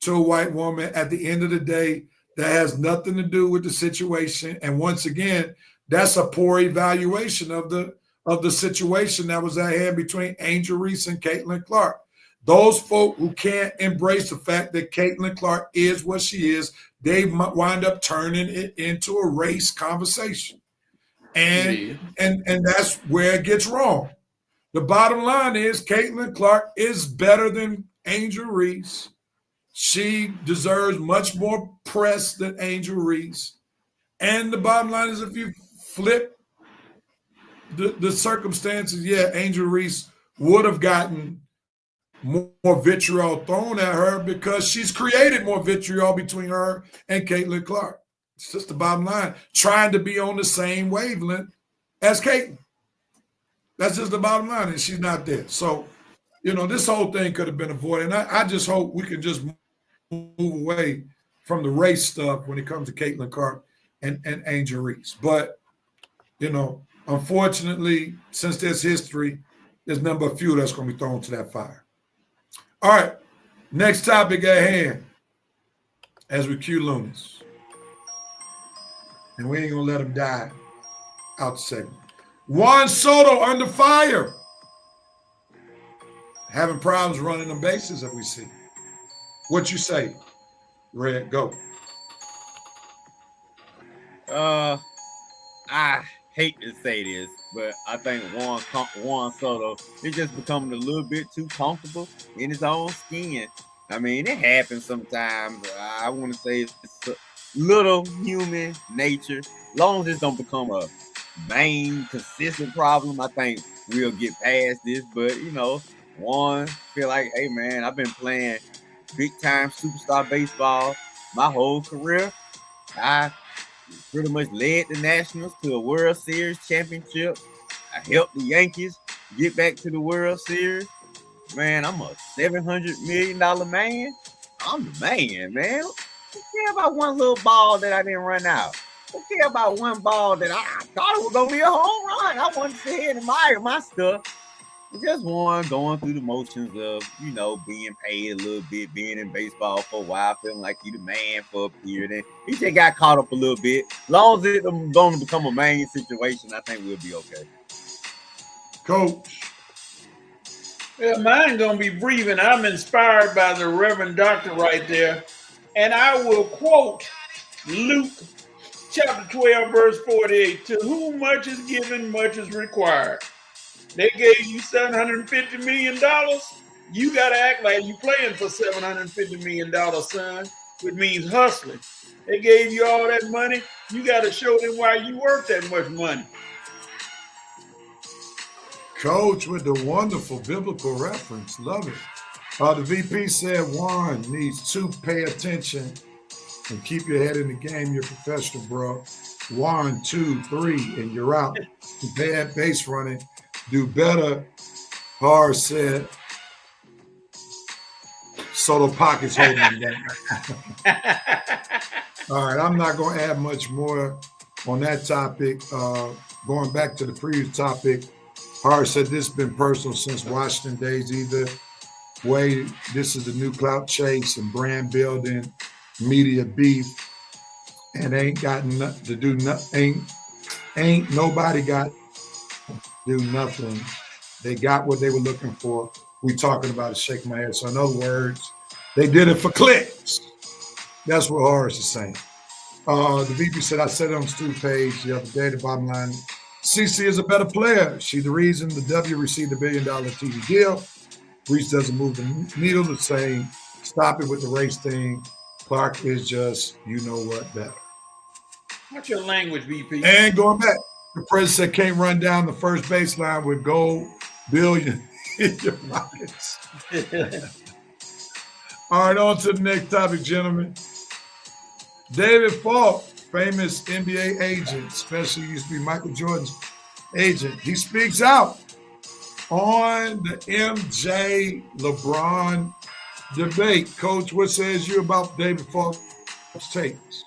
to a white woman. At the end of the day, that has nothing to do with the situation. And once again, that's a poor evaluation of the situation that was at hand between Angel Reese and Caitlin Clark. Those folk who can't embrace the fact that Caitlin Clark is what she is, they wind up turning it into a race conversation. And that's where it gets wrong. The bottom line is Caitlin Clark is better than Angel Reese. She deserves much more press than Angel Reese. And the bottom line is if you flip the circumstances, Angel Reese would have gotten more vitriol thrown at her because she's created more vitriol between her and Caitlin Clark. It's just the bottom line. Trying to be on the same wavelength as Caitlin. That's just the bottom line, and she's not there. So, this whole thing could have been avoided. And I just hope we can just move away from the race stuff when it comes to Caitlin Clark and Angel Reese. But, unfortunately, since there's history, there's none but few that's going to be thrown to that fire. All right, next topic at hand as we cue Lunas. And we ain't going to let him die out the segment. Juan Soto under fire. Having problems running the bases that we see. What you say, Red? Go. I hate to say this, but I think Juan Soto is just becoming a little bit too comfortable in his own skin. I mean, it happens sometimes. I want to say it's a little human nature. As long as this don't become a main, consistent problem, I think we'll get past this. But, Juan feel like, hey, man, I've been playing big-time superstar baseball my whole career. I pretty much led the Nationals to a World Series championship. I helped the Yankees get back to the World Series. Man, I'm a $700 million man. I'm the man. Who care about one little ball that I didn't run out? Who care about one ball that I thought it was going to be a home run? I wanted to sit here and admire my stuff. Just one going through the motions of, being paid a little bit, being in baseball for a while, feeling like he the man for a period. And he just got caught up a little bit. As long as it's going to become a main situation, I think we'll be okay. Coach. Well, mine going to be breathing. I'm inspired by the Reverend Doctor right there. And I will quote Luke chapter 12, verse 48. To whom much is given, much is required. They gave you $750 million. You got to act like you playing for $750 million, son, which means hustling. They gave you all that money. You got to show them why you worth that much money. Coach with the wonderful biblical reference. Love it. The VP said Juan needs to pay attention and keep your head in the game. You're professional, bro. 1, 2, 3, and you're out. Bad base running. Do better. Hard said. So the pocket's holding him down. All right, I'm not going to add much more on that topic. Going back to the previous topic, Hard said this has been personal since Washington days. Either way, this is the new clout chase and brand building, media beef, and ain't got nothing to do. Ain't nobody got to do nothing. They got what they were looking for. We talking about it, shaking my head. So in other words, they did it for clicks. That's what Horace is saying. The VP said, I said it on Stu page the other day, the bottom line, CC is a better player. She's the reason the W received $1 billion TV deal. Reese doesn't move the needle. The same. Stop it with the race thing. Clark is just, you know what, better. What's your language, VP? And going back, the president can't run down the first baseline with gold billion in your pockets. All right, on to the next topic, gentlemen. David Falk, famous NBA agent, especially used to be Michael Jordan's agent, he speaks out on the MJ LeBron debate. Coach, what says you about David Falk's takes?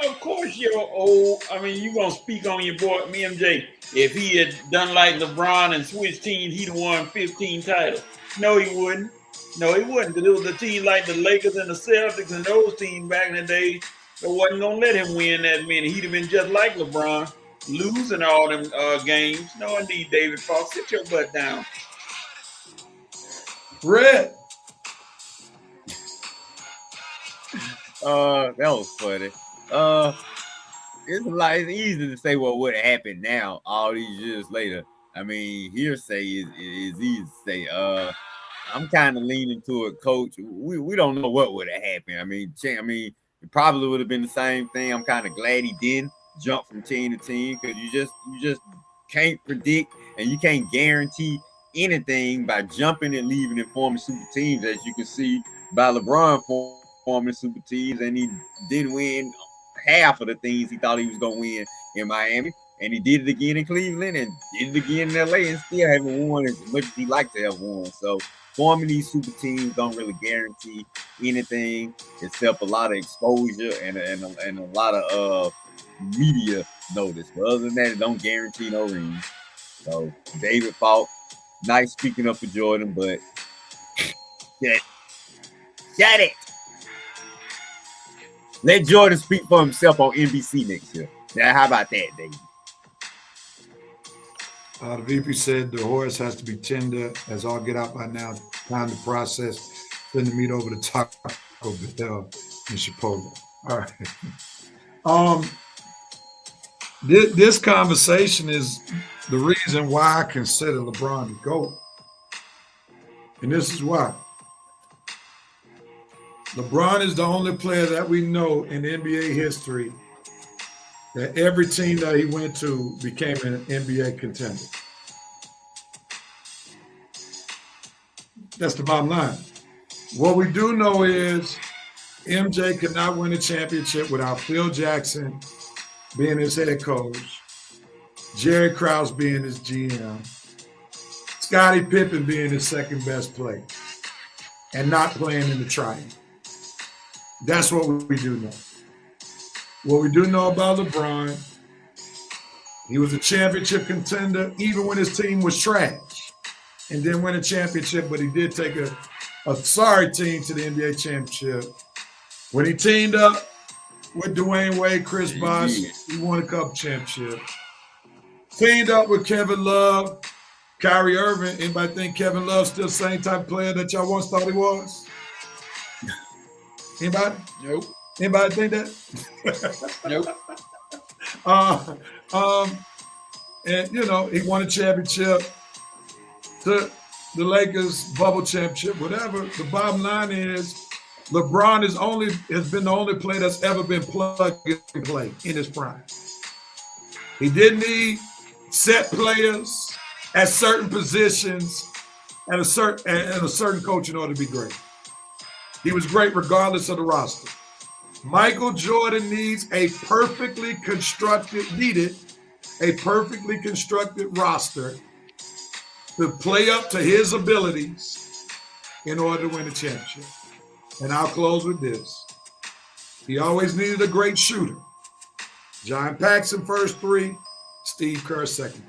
Of course, you're old. I mean, you're going to speak on your boy, MJ. If he had done like LeBron and switched teams, he'd have won 15 titles. No, he wouldn't. No, he wouldn't. Because it was a team like the Lakers and the Celtics and those teams back in the day that wasn't going to let him win that many. He'd have been just like LeBron, losing all them games. No, indeed, David Falk. Sit your butt down. Red. That was funny. It's easy to say what would have happened now, all these years later. I mean, hearsay is easy to say. I'm kind of leaning to it, Coach. We don't know what would have happened. I mean, it probably would have been the same thing. I'm kind of glad he didn't jump from team to team because you just can't predict and you can't guarantee anything by jumping and leaving and forming super teams, as you can see by LeBron forming super teams, and he didn't win half of the things he thought he was going to win in Miami, and he did it again in Cleveland and did it again in LA and still haven't won as much as he liked to have won. So forming these super teams don't really guarantee anything except a lot of exposure and a lot of media notice. But other than that, it don't guarantee no rings. So David Falk, nice speaking up for Jordan, but shut it. Let Jordan speak for himself on NBC next year. Now, how about that, David? The VP said the horse has to be tender as all get out by now. Time to process. Send the meat over to Taco Bell in Chipotle. All right. This conversation is the reason why I consider LeBron the GOAT. And this is why. LeBron is the only player that we know in NBA history that every team that he went to became an NBA contender. That's the bottom line. What we do know is MJ could not win a championship without Phil Jackson being his head coach, Jerry Krause being his GM, Scottie Pippen being his second best player, and not playing in the triangle. That's what we do know. What we do know about LeBron, he was a championship contender even when his team was trash and didn't win a championship, but he did take a sorry team to the NBA championship. When he teamed up with Dwayne Wade, Chris Bosh, he won a couple championships. Teamed up with Kevin Love, Kyrie Irving. Anybody think Kevin Love's still the same type of player that y'all once thought he was? Anybody? Nope. Anybody think that? Nope. And you know, he won a championship to the Lakers bubble championship, whatever. The bottom line is LeBron has been the only player that's ever been plug and play in his prime. He didn't need set players at certain positions and a certain coach in order to be great. He was great regardless of the roster. Michael Jordan needed a perfectly constructed roster to play up to his abilities in order to win a championship. And I'll close with this. He always needed a great shooter. John Paxson first three, Steve Kerr second.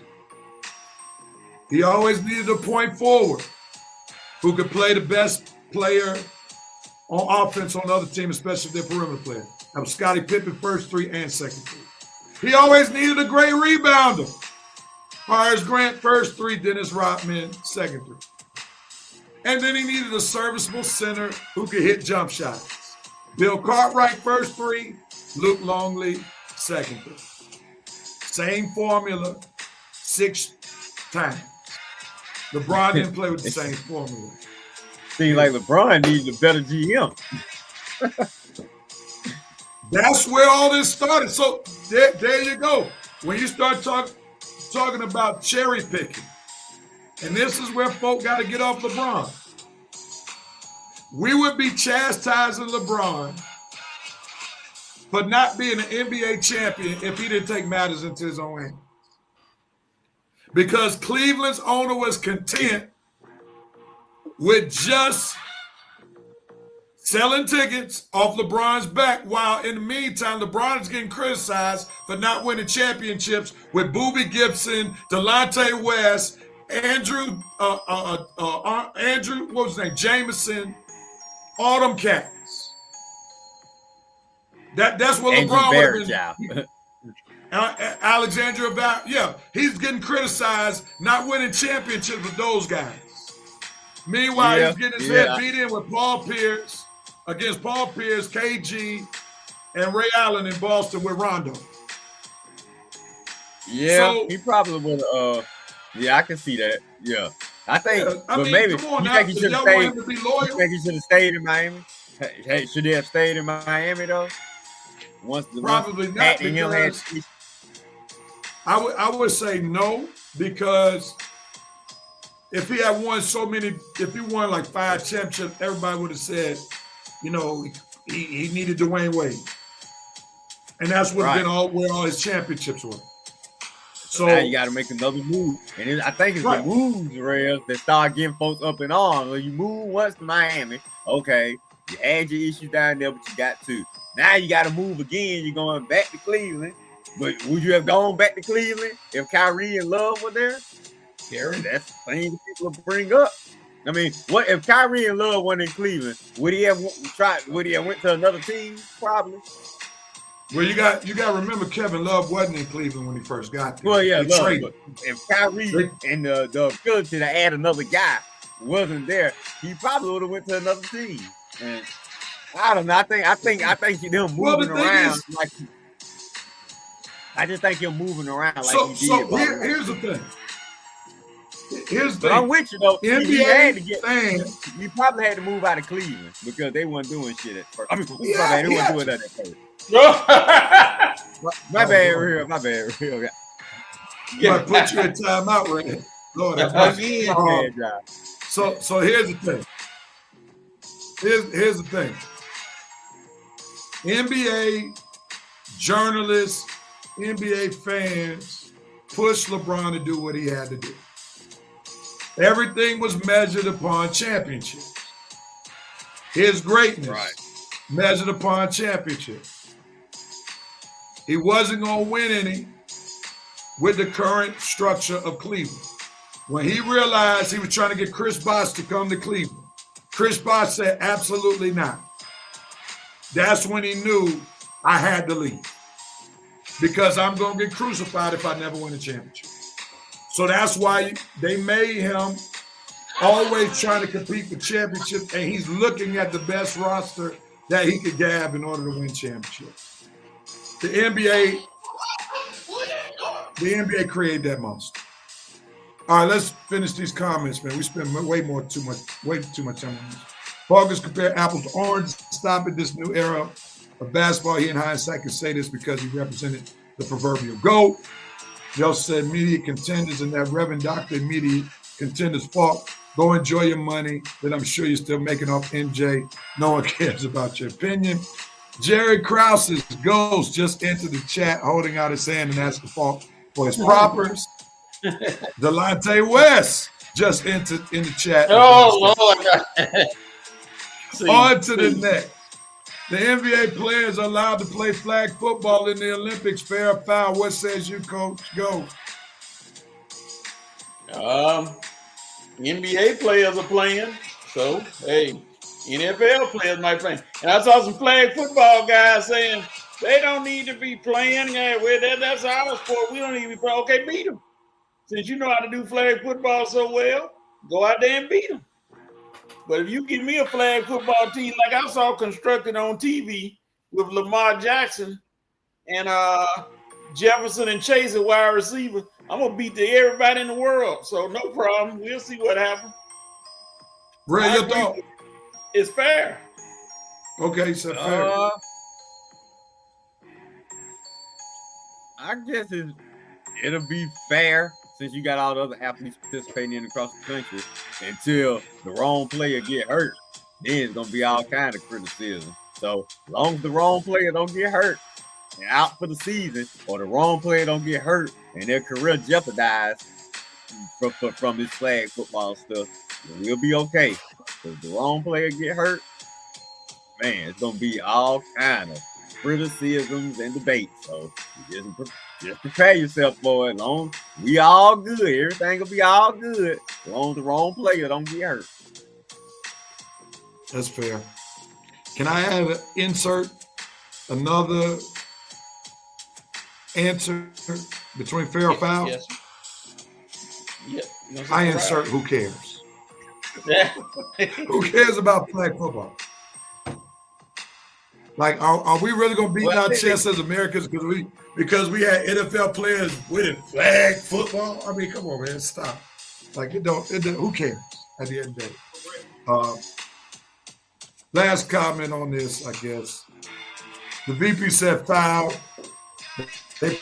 He always needed a point forward who could play the best player on offense on the other team, especially their perimeter player. That was Scottie Pippen first three and second three. He always needed a great rebounder. Horace Grant first three, Dennis Rodman second three. And then he needed a serviceable center who could hit jump shots. Bill Cartwright first three, Luke Longley second three. Same formula 6 times. LeBron didn't play with the same formula. Seems like LeBron needs a better GM. That's where all this started. So there you go. When you start talking about cherry picking, and this is where folk got to get off LeBron. We would be chastising LeBron for not being an NBA champion if he didn't take matters into his own hands. Because Cleveland's owner was content with just selling tickets off LeBron's back, while in the meantime, LeBron is getting criticized for not winning championships with Boobie Gibson, Delonte West, Andrew, what was his name? Jameson, all them cats. That's what Andrew LeBron would Barrett, have been. Alexandria Val, yeah, he's getting criticized not winning championships with those guys. Meanwhile, he's getting his head beat in with Paul Pierce, against Paul Pierce, KG, and Ray Allen in Boston with Rondo. Yeah, So- he probably would. Yeah, I can see that. Yeah, I think. Yeah, I but mean, maybe come on you now, think he if should y'all have want stayed. him to be You loyal, think he should have stayed in Miami? Hey, should he have stayed in Miami though? probably not, Pat and him had because I would say no, because if he had won if he won like 5 championships, everybody would have said, you know, he needed Dwayne Wade. And that's what been where all his championships were. So now you got to make another move, and I think it's the moves, Reyes, that start getting folks up in arms. When you move once to Miami, okay, you had your issues down there, but you got to. Now you got to move again. You're going back to Cleveland. But would you have gone back to Cleveland if Kyrie and Love were there? Gary, that's the thing that people will bring up. I mean, what if Kyrie and Love weren't in Cleveland? Would he have tried? Would he have went to another team? Probably. Well, you got to remember Kevin Love wasn't in Cleveland when he first got there. Well, yeah, They Love, traded. but if Kyrie and the ability to add another guy wasn't there, he probably would have went to another team. And I don't know. I think them moving around like. I just think you're moving around like he did. So here's the thing. Here's the But I'm with you though. NBA fans. You probably had to move out of Cleveland because they weren't doing shit at first. I mean, they weren't doing that at first. My bad, real. You might put you in timeout, right? Lord, so here's the thing. Here's the thing. NBA journalists, NBA fans pushed LeBron to do what he had to do. Everything was measured upon championships. His greatness measured upon championships. He wasn't going to win any with the current structure of Cleveland. When he realized he was trying to get Chris Bosh to come to Cleveland, Chris Bosh said, absolutely not. That's when he knew I had to leave, because I'm going to get crucified if I never win a championship. So that's why they made him always trying to compete for championships, and he's looking at the best roster that he could grab in order to win championships. The NBA created that monster. All right, let's finish these comments, man. We spend way too much time on this. Bogus compare apples to oranges. Stop it. This new era of basketball. He in hindsight can say this because he represented the proverbial GOAT. They also said media contenders, and that Reverend Dr. Media contenders fault. Go enjoy your money that I'm sure you're still making off MJ. No one cares about your opinion. Jerry Krause's ghost just entered the chat holding out his hand and asking for his propers. Delonte West just entered in the chat. Oh, Lord. On to the next. The NBA players are allowed to play flag football in the Olympics. Fair or foul? What says you, Coach? Go. NBA players are playing, so hey, NFL players might play. And I saw some flag football guys saying they don't need to be playing. That's our sport. We don't need to be playing. Okay, beat them. Since you know how to do flag football so well, go out there and beat them. But if you give me a flag football team like I saw constructed on TV with Lamar Jackson and Jefferson and Chase at wide receiver, I'm gonna beat everybody in the world. So no problem. We'll see what happens. Ray, your thought? It's fair. Okay, so fair. I guess it'll be fair since you got all the other athletes participating in across the country until the wrong player get hurt. Then it's gonna be all kind of criticism. So as long as the wrong player don't get hurt and out for the season, or the wrong player don't get hurt and their career jeopardized from this flag football stuff, we'll be okay. If the wrong player get hurt, man, it's gonna be all kind of criticisms and debates. So just prepare yourself for it. As long as we all good, everything will be all good. As long as the wrong player don't get hurt. That's fair. Can I insert another answer between fair or foul? Yes. Yeah. I insert who cares. Who cares about flag football? Like, are we really gonna beat our chest as Americans because we had NFL players winning flag football? I mean, come on, man, stop. Like, it don't who cares at the end of the day? Last comment on this, I guess. The VP said foul. They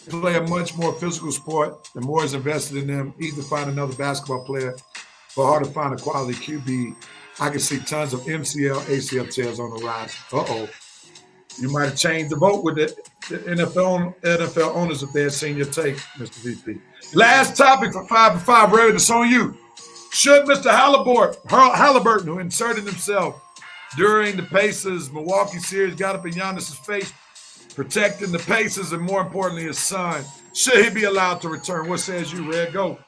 play a much more physical sport. The more is invested in them. Easy to find another basketball player, but hard to find a quality QB. I can see tons of MCL, ACL tears on the rise. You might have changed the vote with the NFL owners if they had seen your take, Mr. VP. Last topic for 5 for 5, Ray, it's on you. Should Mr. Halliburton, who inserted himself during the Pacers Milwaukee series, got up in Giannis's face, protecting the Pacers and more importantly his son, should he be allowed to return? What says you, Red? Go.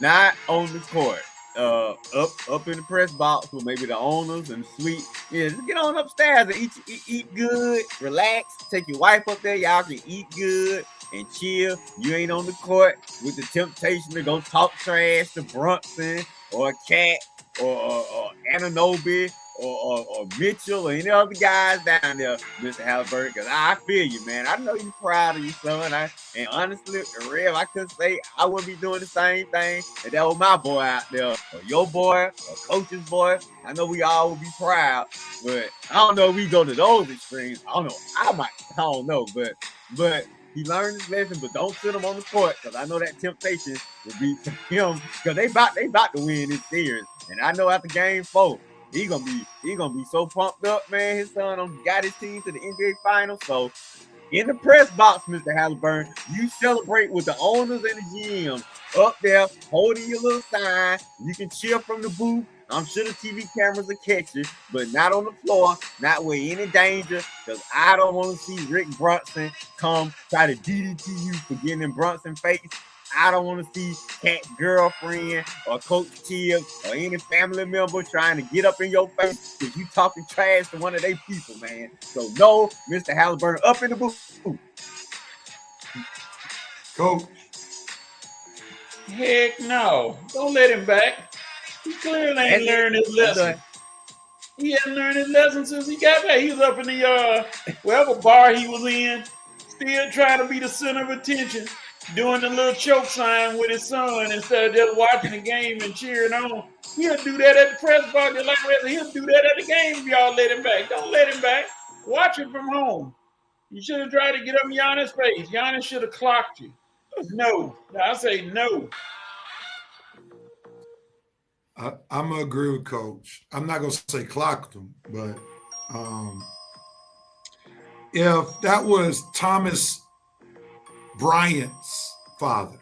Not on the court. Up in the press box with maybe the owners and the suite. Yeah, just get on upstairs and eat good, relax, take your wife up there. Y'all can eat good and chill. You ain't on the court with the temptation to go talk trash to Brunson or Cat or Ananobi or Mitchell or any other guys down there, Mr. Halliburton, because I feel you, man. I know you're proud of your son. And honestly, Rev, I could say I wouldn't be doing the same thing if that was my boy out there, or your boy, or coach's boy. I know we all would be proud, but I don't know if we go to those extremes. I don't know. I don't know, but he learned his lesson, but don't sit him on the court, because I know that temptation would be for him, because they about to win this series. And I know after game 4, he gonna be so pumped up, man. His son got his team to the NBA Finals. So in the press box, Mr. Halliburton, you celebrate with the owners and the GM up there holding your little sign. You can cheer from the booth. I'm sure the TV cameras will catch you, but not on the floor, not with any danger, because I don't want to see Rick Brunson come try to DDT you for getting in Brunson's face. I don't want to see Cat's girlfriend or Coach Tibbs or any family member trying to get up in your face because you talking trash to one of their people, man. So no, Mr. Halliburton, up in the booth. Coach. Heck no. Don't let him back. He clearly ain't learned his lesson. He hadn't learned his lesson since he got back. He was up in the wherever bar he was in, still trying to be the center of attention, doing the little choke sign with his son instead of just watching the game and cheering on. He'll do that at the press box. He'll do that at the game if y'all let him back. Don't let him back. Watch it from home. You should have tried to get up Giannis' face. Giannis should have clocked you. No. I say no. I'm gonna agree with Coach. I'm not gonna say clocked him, but if that was Thomas Bryant's father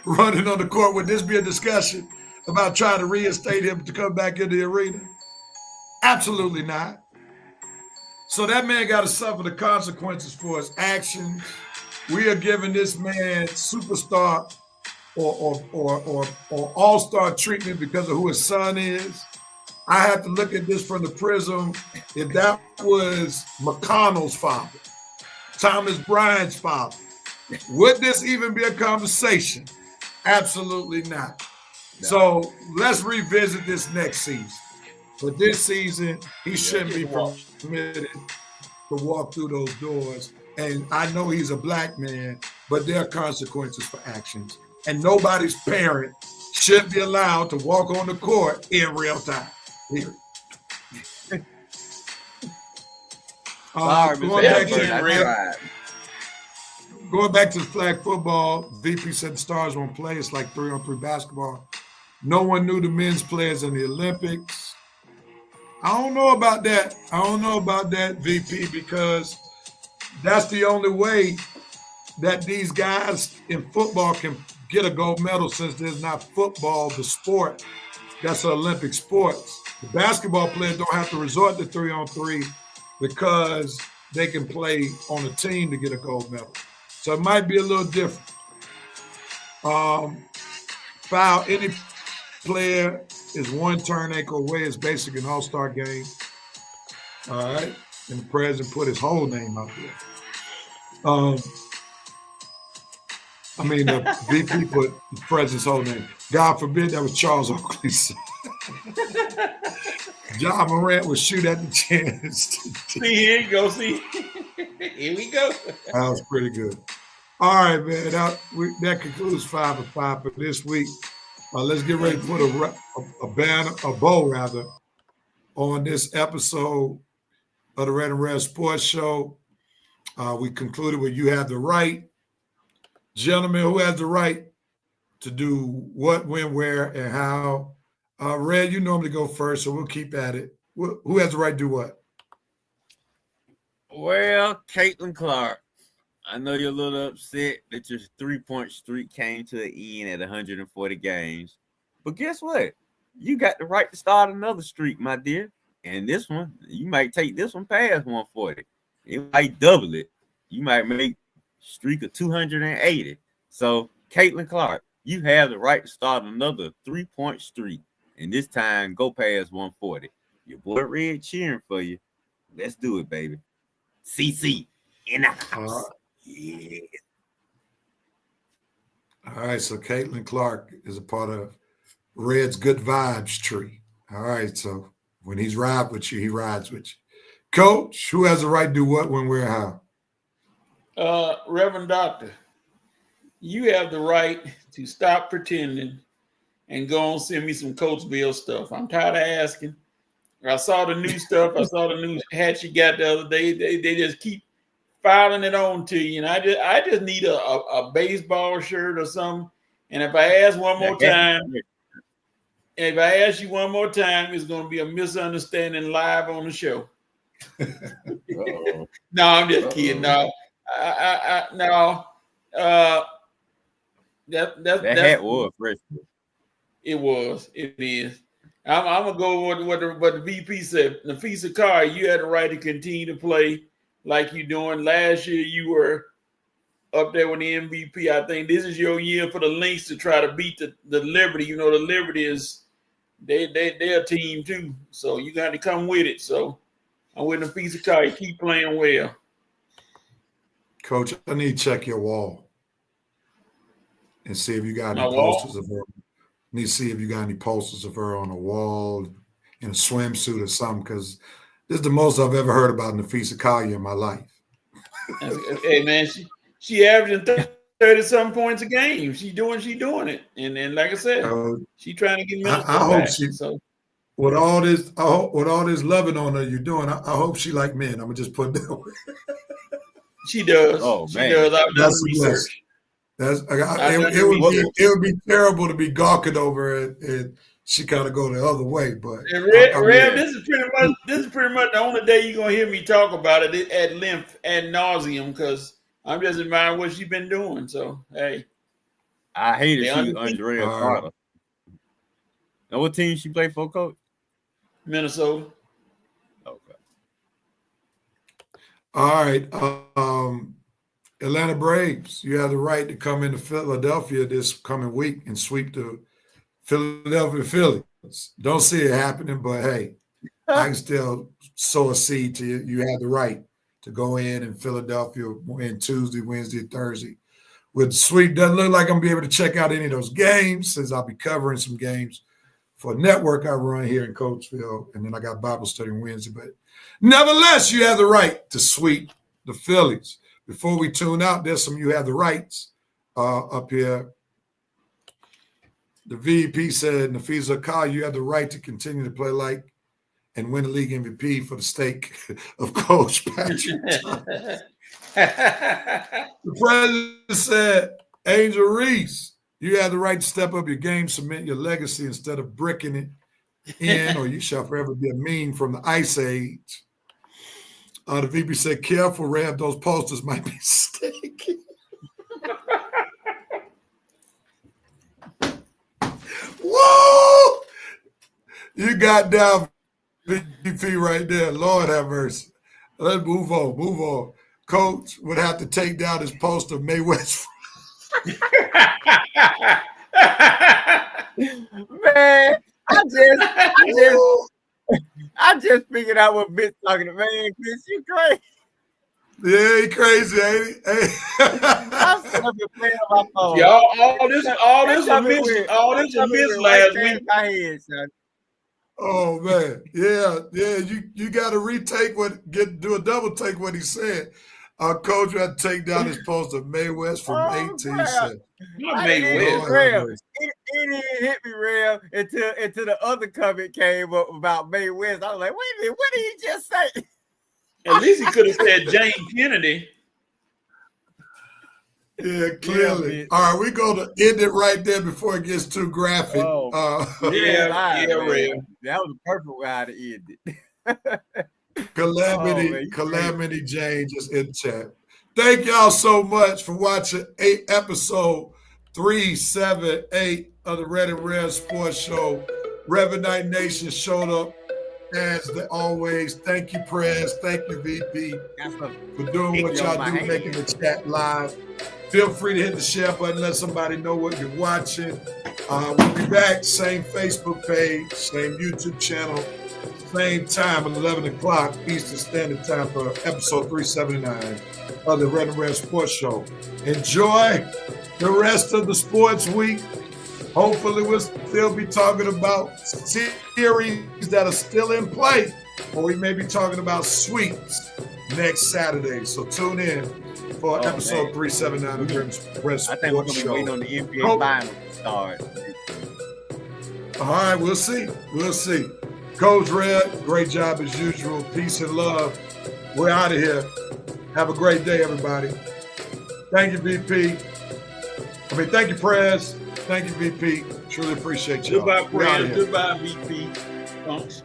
running on the court, would this be a discussion about trying to reinstate him to come back in the arena? Absolutely not. So that man got to suffer the consequences for his actions. We are giving this man superstar or all-star treatment because of who his son is. I have to look at this from the prism. If that was McConnell's father, Thomas Bryant's father, would this even be a conversation? Absolutely not. No. So let's revisit this next season. But this season, he shouldn't be permitted to walk through those doors. And I know he's a black man, but there are consequences for actions. And nobody's parent should be allowed to walk on the court in real time. Period. Going back to the flag football, VP said the Stars won't play. It's like 3-on-3 basketball. No one knew the men's players in the Olympics. I don't know about that, VP, because that's the only way that these guys in football can get a gold medal, since there's not football, the sport. That's an Olympic sport. The basketball players don't have to resort to 3-on-3 because they can play on a team to get a gold medal. So it might be a little different. Foul any player is one turn ankle away. It's basically an all-star game. All right. And the president put his whole name out there. The VP put the president's whole name. God forbid that was Charles Oakley's. John Morant would shoot at the chance. See, here you go. See, here we go. That was pretty good. All right, man. That concludes 5 of 5 for this week. Let's get ready to put a bow on this episode of the Red and Red Sports Show. We concluded with you have the right. Gentlemen, who has the right to do what, when, where, and how? Red, you normally go first, so we'll keep at it. Who has the right to do what? Well, Caitlin Clark, I know you're a little upset that your 3-point streak came to an end at 140 games. But guess what? You got the right to start another streak, my dear. And this one, you might take this one past 140. It might double it. You might make streak of 280. So, Caitlin Clark, you have the right to start another 3-point streak. And this time, go past 140. Your boy Red cheering for you. Let's do it, baby. CC in the house. Yeah. All right, so Caitlin Clark is a part of Red's good vibes tree. All right, so when he's ride with you, he rides with you. Coach, who has the right to do what, when, where, how? Reverend Doctor, you have the right to stop pretending and go and send me some Coach Bill stuff. I'm tired of asking. I saw the new stuff. I saw the new hat you got the other day. They just keep filing it on to you. And I just need a baseball shirt or something. And if I ask one more time, if I ask you one more time, it's going to be a misunderstanding live on the show. No, I'm just kidding. No, no. That hat was fresh. It was. It is. I'm gonna go with what the VP said. Nafisa Carr, you had the right to continue to play like you're doing. Last year, you were up there with the MVP. I think this is your year for the Lynx to try to beat the Liberty. You know, the Liberty is they're a team too, so you got to come with it. So I'm with Nafisa Carr. You keep playing well. Coach, I need to check your wall and see if you got any posters of her. Need to see if you got any posters of her on a wall in a swimsuit or something, because this is the most I've ever heard about Nafisa Collier in my life. Hey man, she averaging 30-something points a game. She doing it, and like I said, she trying to get minutes. I hope she. So with all this loving on her you're doing, I hope she like men. I'm gonna just put that way. She does. Oh she man, does. I've done research. It would be terrible to be gawking over it and she kind of go the other way. But Rev, this is pretty much the only day you're gonna hear me talk about it at length, ad nauseum, because I'm just admiring what she's been doing. So hey, I hated she Andrea Carter. And what team she played for, Coach? Minnesota. Okay. All right. Atlanta Braves, you have the right to come into Philadelphia this coming week and sweep the Philadelphia Phillies. Don't see it happening, but hey, I can still sow a seed to you. You have the right to go in Philadelphia win Tuesday, Wednesday, Thursday. With the sweep, doesn't look like I'm going to be able to check out any of those games since I'll be covering some games for a network I run here in Coatesville, and then I got Bible study on Wednesday. But nevertheless, you have the right to sweep the Phillies. Before we tune out, there's some you have the rights up here. The VP said, Nafisa Kyle, you have the right to continue to play like and win the league MVP for the stake of Coach Patrick. The president said, Angel Reese, you have the right to step up your game, cement your legacy instead of bricking it in, or you shall forever be a meme from the Ice Age. The VP said, careful, Rev, those posters might be sticky. Whoa! You got down VP right there. Lord have mercy. Let's move on. Coach would have to take down his poster of May West. Man, I just figured out what Bitch talking to. Man, Bitch, you crazy. Yeah, he crazy, ain't he? Hey. I'm sitting up here playing on my phone. All this was missed last week. My head, son. Oh man, yeah. You got to do a double take what he said. Coach had to take down his post of May West from 1870. May West. It didn't hit me, Real, until the other comment came up about May West. I was like, wait a minute, what did he just say? At least he could have said Jane Kennedy. Yeah, clearly. All right, we're going to end it right there before it gets too graphic. Real. That was the perfect way to end it. Calamity Jane just in chat. Thank y'all so much for watching episode 378 of the Red and Red Sports Show. Reverend Knight Nation showed up as always. Thank you, Prez. Thank you, VP, for doing what y'all do, making the chat live. Feel free to hit the share button, let somebody know what you're watching. We'll be back, same Facebook page, same YouTube channel, same time at 11 o'clock Eastern Standard Time for episode 379 of the Red and Red Sports Show. Enjoy the rest of the sports week. Hopefully we'll still be talking about series that are still in play, or we may be talking about sweeps next Saturday. So tune in for episode 379 of the Red Sports Show. I think we're going to be waiting on the NBA Finals to start. All right, we'll see. Coach Red, great job as usual. Peace and love. We're out of here. Have a great day, everybody. Thank you, VP. Thank you, Prez. Thank you, VP. Truly appreciate you. Goodbye, Prez. Goodbye, VP. Thanks.